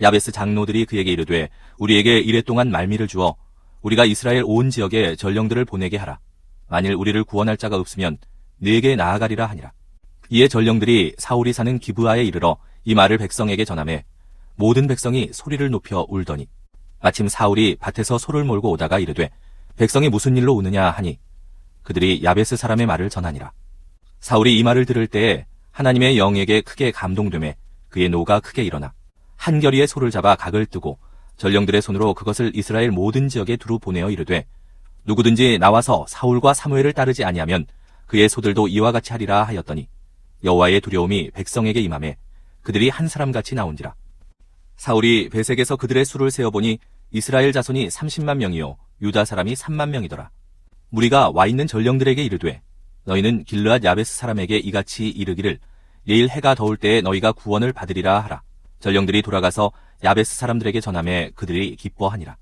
야베스 장로들이 그에게 이르되 우리에게 이랫동안 말미를 주어 우리가 이스라엘 온 지역에 전령들을 보내게 하라. 만일 우리를 구원할 자가 없으면 네게 나아가리라 하니라. 이에 전령들이 사울이 사는 기브아에 이르러 이 말을 백성에게 전하매 모든 백성이 소리를 높여 울더니 마침 사울이 밭에서 소를 몰고 오다가 이르되 백성이 무슨 일로 우느냐 하니 그들이 야베스 사람의 말을 전하니라. 사울이 이 말을 들을 때에 하나님의 영에게 크게 감동되매 그의 노가 크게 일어나 한 겨리의 소를 잡아 각을 뜨고 전령들의 손으로 그것을 이스라엘 모든 지역에 두루 보내어 이르되 누구든지 나와서 사울과 사무엘을 따르지 아니하면 그의 소들도 이와 같이 하리라 하였더니 여호와의 두려움이 백성에게 임하매 그들이 한 사람같이 나온지라. 사울이 베색에서 그들의 수를 세어보니 이스라엘 자손이 30만 명이요 유다 사람이 3만 명이더라. 무리가 와 있는 전령들에게 이르되 너희는 길르앗 야베스 사람에게 이같이 이르기를 내일 해가 더울 때에 너희가 구원을 받으리라 하라. 전령들이 돌아가서 야베스 사람들에게 전하매 그들이 기뻐하니라.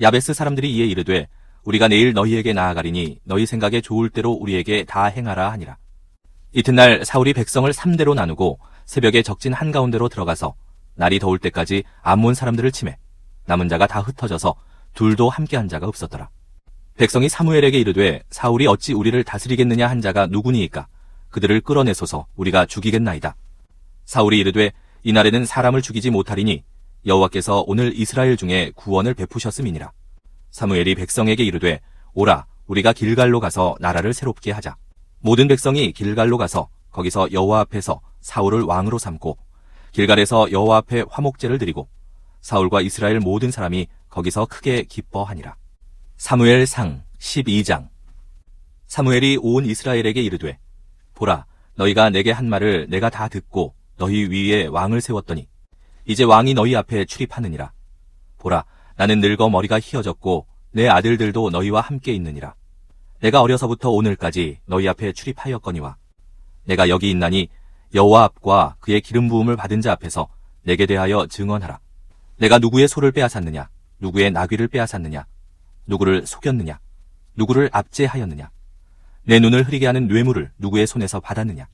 야베스 사람들이 이에 이르되 우리가 내일 너희에게 나아가리니 너희 생각에 좋을 대로 우리에게 다 행하라 하니라. 이튿날 사울이 백성을 3대로 나누고 새벽에 적진 한가운데로 들어가서 날이 더울 때까지 암몬 사람들을 치매 남은 자가 다 흩어져서 둘도 함께한 자가 없었더라. 백성이 사무엘에게 이르되 사울이 어찌 우리를 다스리겠느냐 한 자가 누구니이까? 그들을 끌어내소서 우리가 죽이겠나이다. 사울이 이르되 이날에는 사람을 죽이지 못하리니 여호와께서 오늘 이스라엘 중에 구원을 베푸셨음이니라. 사무엘이 백성에게 이르되 오라 우리가 길갈로 가서 나라를 새롭게 하자. 모든 백성이 길갈로 가서 거기서 여호와 앞에서 사울을 왕으로 삼고 길갈에서 여호와 앞에 화목제를 드리고 사울과 이스라엘 모든 사람이 거기서 크게 기뻐하니라. 사무엘상 12장. 사무엘이 온 이스라엘에게 이르되 보라 너희가 내게 한 말을 내가 다 듣고 너희 위에 왕을 세웠더니 이제 왕이 너희 앞에 출입하느니라. 보라 나는 늙어 머리가 희어졌고 내 아들들도 너희와 함께 있느니라. 내가 어려서부터 오늘까지 너희 앞에 출입하였거니와 내가 여기 있나니 여호와 앞과 그의 기름 부음을 받은 자 앞에서 내게 대하여 증언하라. 내가 누구의 소를 빼앗았느냐? 누구의 나귀를 빼앗았느냐? 누구를 속였느냐? 누구를 압제하였느냐? 내 눈을 흐리게 하는 뇌물을 누구의 손에서 받았느냐?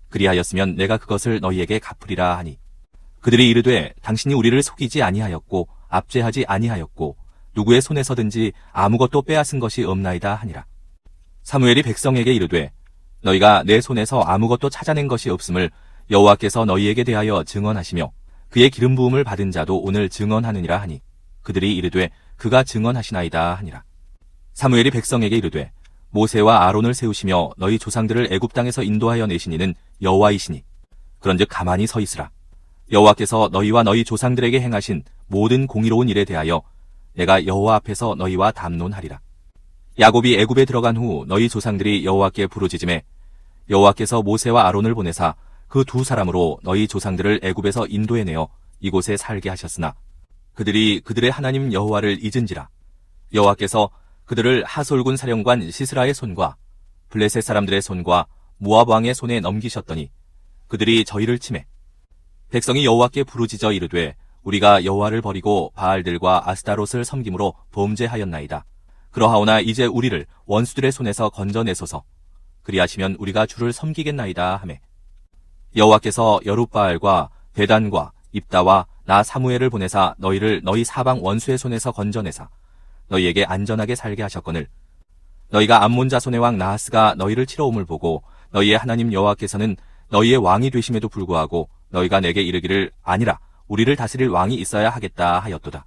그리하였으면 내가 그것을 너희에게 갚으리라 하니 그들이 이르되 당신이 우리를 속이지 아니하였고 압제하지 아니하였고 누구의 손에서든지 아무것도 빼앗은 것이 없나이다 하니라. 사무엘이 백성에게 이르되 너희가 내 손에서 아무것도 찾아낸 것이 없음을 여호와께서 너희에게 대하여 증언하시며 그의 기름 부음을 받은 자도 오늘 증언하느니라 하니 그들이 이르되 그가 증언하시나이다 하니라. 사무엘이 백성에게 이르되 모세와 아론을 세우시며 너희 조상들을 애굽 땅에서 인도하여 내신 이는 여호와이시니 그런즉 가만히 서 있으라. 여호와께서 너희와 너희 조상들에게 행하신 모든 공의로운 일에 대하여 내가 여호와 앞에서 너희와 담론하리라. 야곱이 애굽에 들어간 후 너희 조상들이 여호와께 부르짖음에 여호와께서 모세와 아론을 보내사 그 두 사람으로 너희 조상들을 애굽에서 인도해내어 이곳에 살게 하셨으나 그들이 그들의 하나님 여호와를 잊은지라. 여호와께서 그들을 하솔군 사령관 시스라의 손과 블레셋 사람들의 손과 모압 왕의 손에 넘기셨더니 그들이 저희를 치매 백성이 여호와께 부르짖어 이르되 우리가 여호와를 버리고 바알들과 아스타롯을 섬김으로 범죄하였나이다. 그러하오나 이제 우리를 원수들의 손에서 건져내소서. 그리하시면 우리가 주를 섬기겠나이다 하매 여호와께서 여룻바알과 데단과 입다와 나 사무엘을 보내사 너희를 너희 사방 원수의 손에서 건져내사 너희에게 안전하게 살게 하셨거늘 너희가 암몬 자손의 왕 나하스가 너희를 치러옴을 보고 너희의 하나님 여호와께서는 너희의 왕이 되심에도 불구하고 너희가 내게 이르기를 아니라 우리를 다스릴 왕이 있어야 하겠다 하였도다.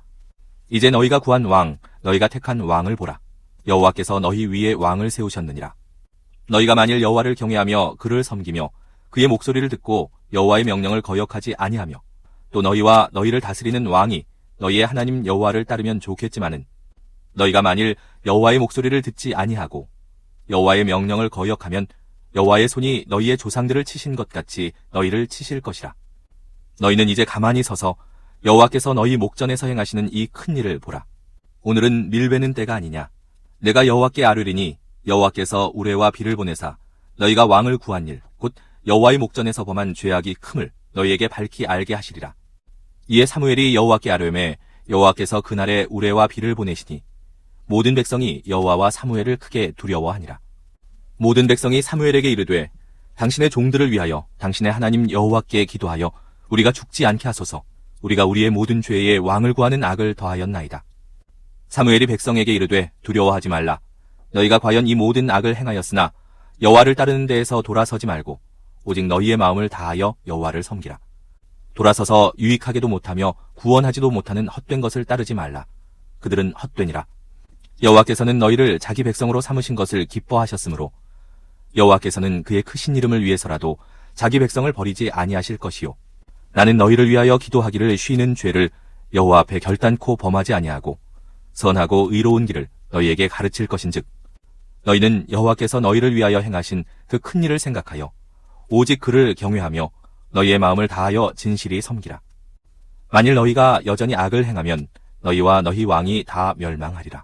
이제 너희가 구한 왕 너희가 택한 왕을 보라. 여호와께서 너희 위에 왕을 세우셨느니라. 너희가 만일 여호와를 경외하며 그를 섬기며 그의 목소리를 듣고 여호와의 명령을 거역하지 아니하며 또 너희와 너희를 다스리는 왕이 너희의 하나님 여호와를 따르면 좋겠지만은 너희가 만일 여호와의 목소리를 듣지 아니하고 여호와의 명령을 거역하면 여호와의 손이 너희의 조상들을 치신 것 같이 너희를 치실 것이라. 너희는 이제 가만히 서서 여호와께서 너희 목전에서 행하시는 이 큰 일을 보라. 오늘은 밀베는 때가 아니냐. 내가 여호와께 아뢰리니 여호와께서 우레와 비를 보내사 너희가 왕을 구한 일 곧 여호와의 목전에서 범한 죄악이 큼을 너희에게 밝히 알게 하시리라. 이에 사무엘이 여호와께 아뢰매 여호와께서 그날에 우레와 비를 보내시니 모든 백성이 여호와와 사무엘을 크게 두려워하니라. 모든 백성이 사무엘에게 이르되 당신의 종들을 위하여 당신의 하나님 여호와께 기도하여 우리가 죽지 않게 하소서. 우리가 우리의 모든 죄에 왕을 구하는 악을 더하였나이다. 사무엘이 백성에게 이르되 두려워하지 말라. 너희가 과연 이 모든 악을 행하였으나 여호와를 따르는 데에서 돌아서지 말고 오직 너희의 마음을 다하여 여호와를 섬기라. 돌아서서 유익하게도 못하며 구원하지도 못하는 헛된 것을 따르지 말라. 그들은 헛되니라. 여호와께서는 너희를 자기 백성으로 삼으신 것을 기뻐하셨으므로 여호와께서는 그의 크신 이름을 위해서라도 자기 백성을 버리지 아니하실 것이요 나는 너희를 위하여 기도하기를 쉬는 죄를 여호와 앞에 결단코 범하지 아니하고 선하고 의로운 길을 너희에게 가르칠 것인즉 너희는 여호와께서 너희를 위하여 행하신 그 큰 일을 생각하여 오직 그를 경외하며 너희의 마음을 다하여 진실이 섬기라. 만일 너희가 여전히 악을 행하면 너희와 너희 왕이 다 멸망하리라.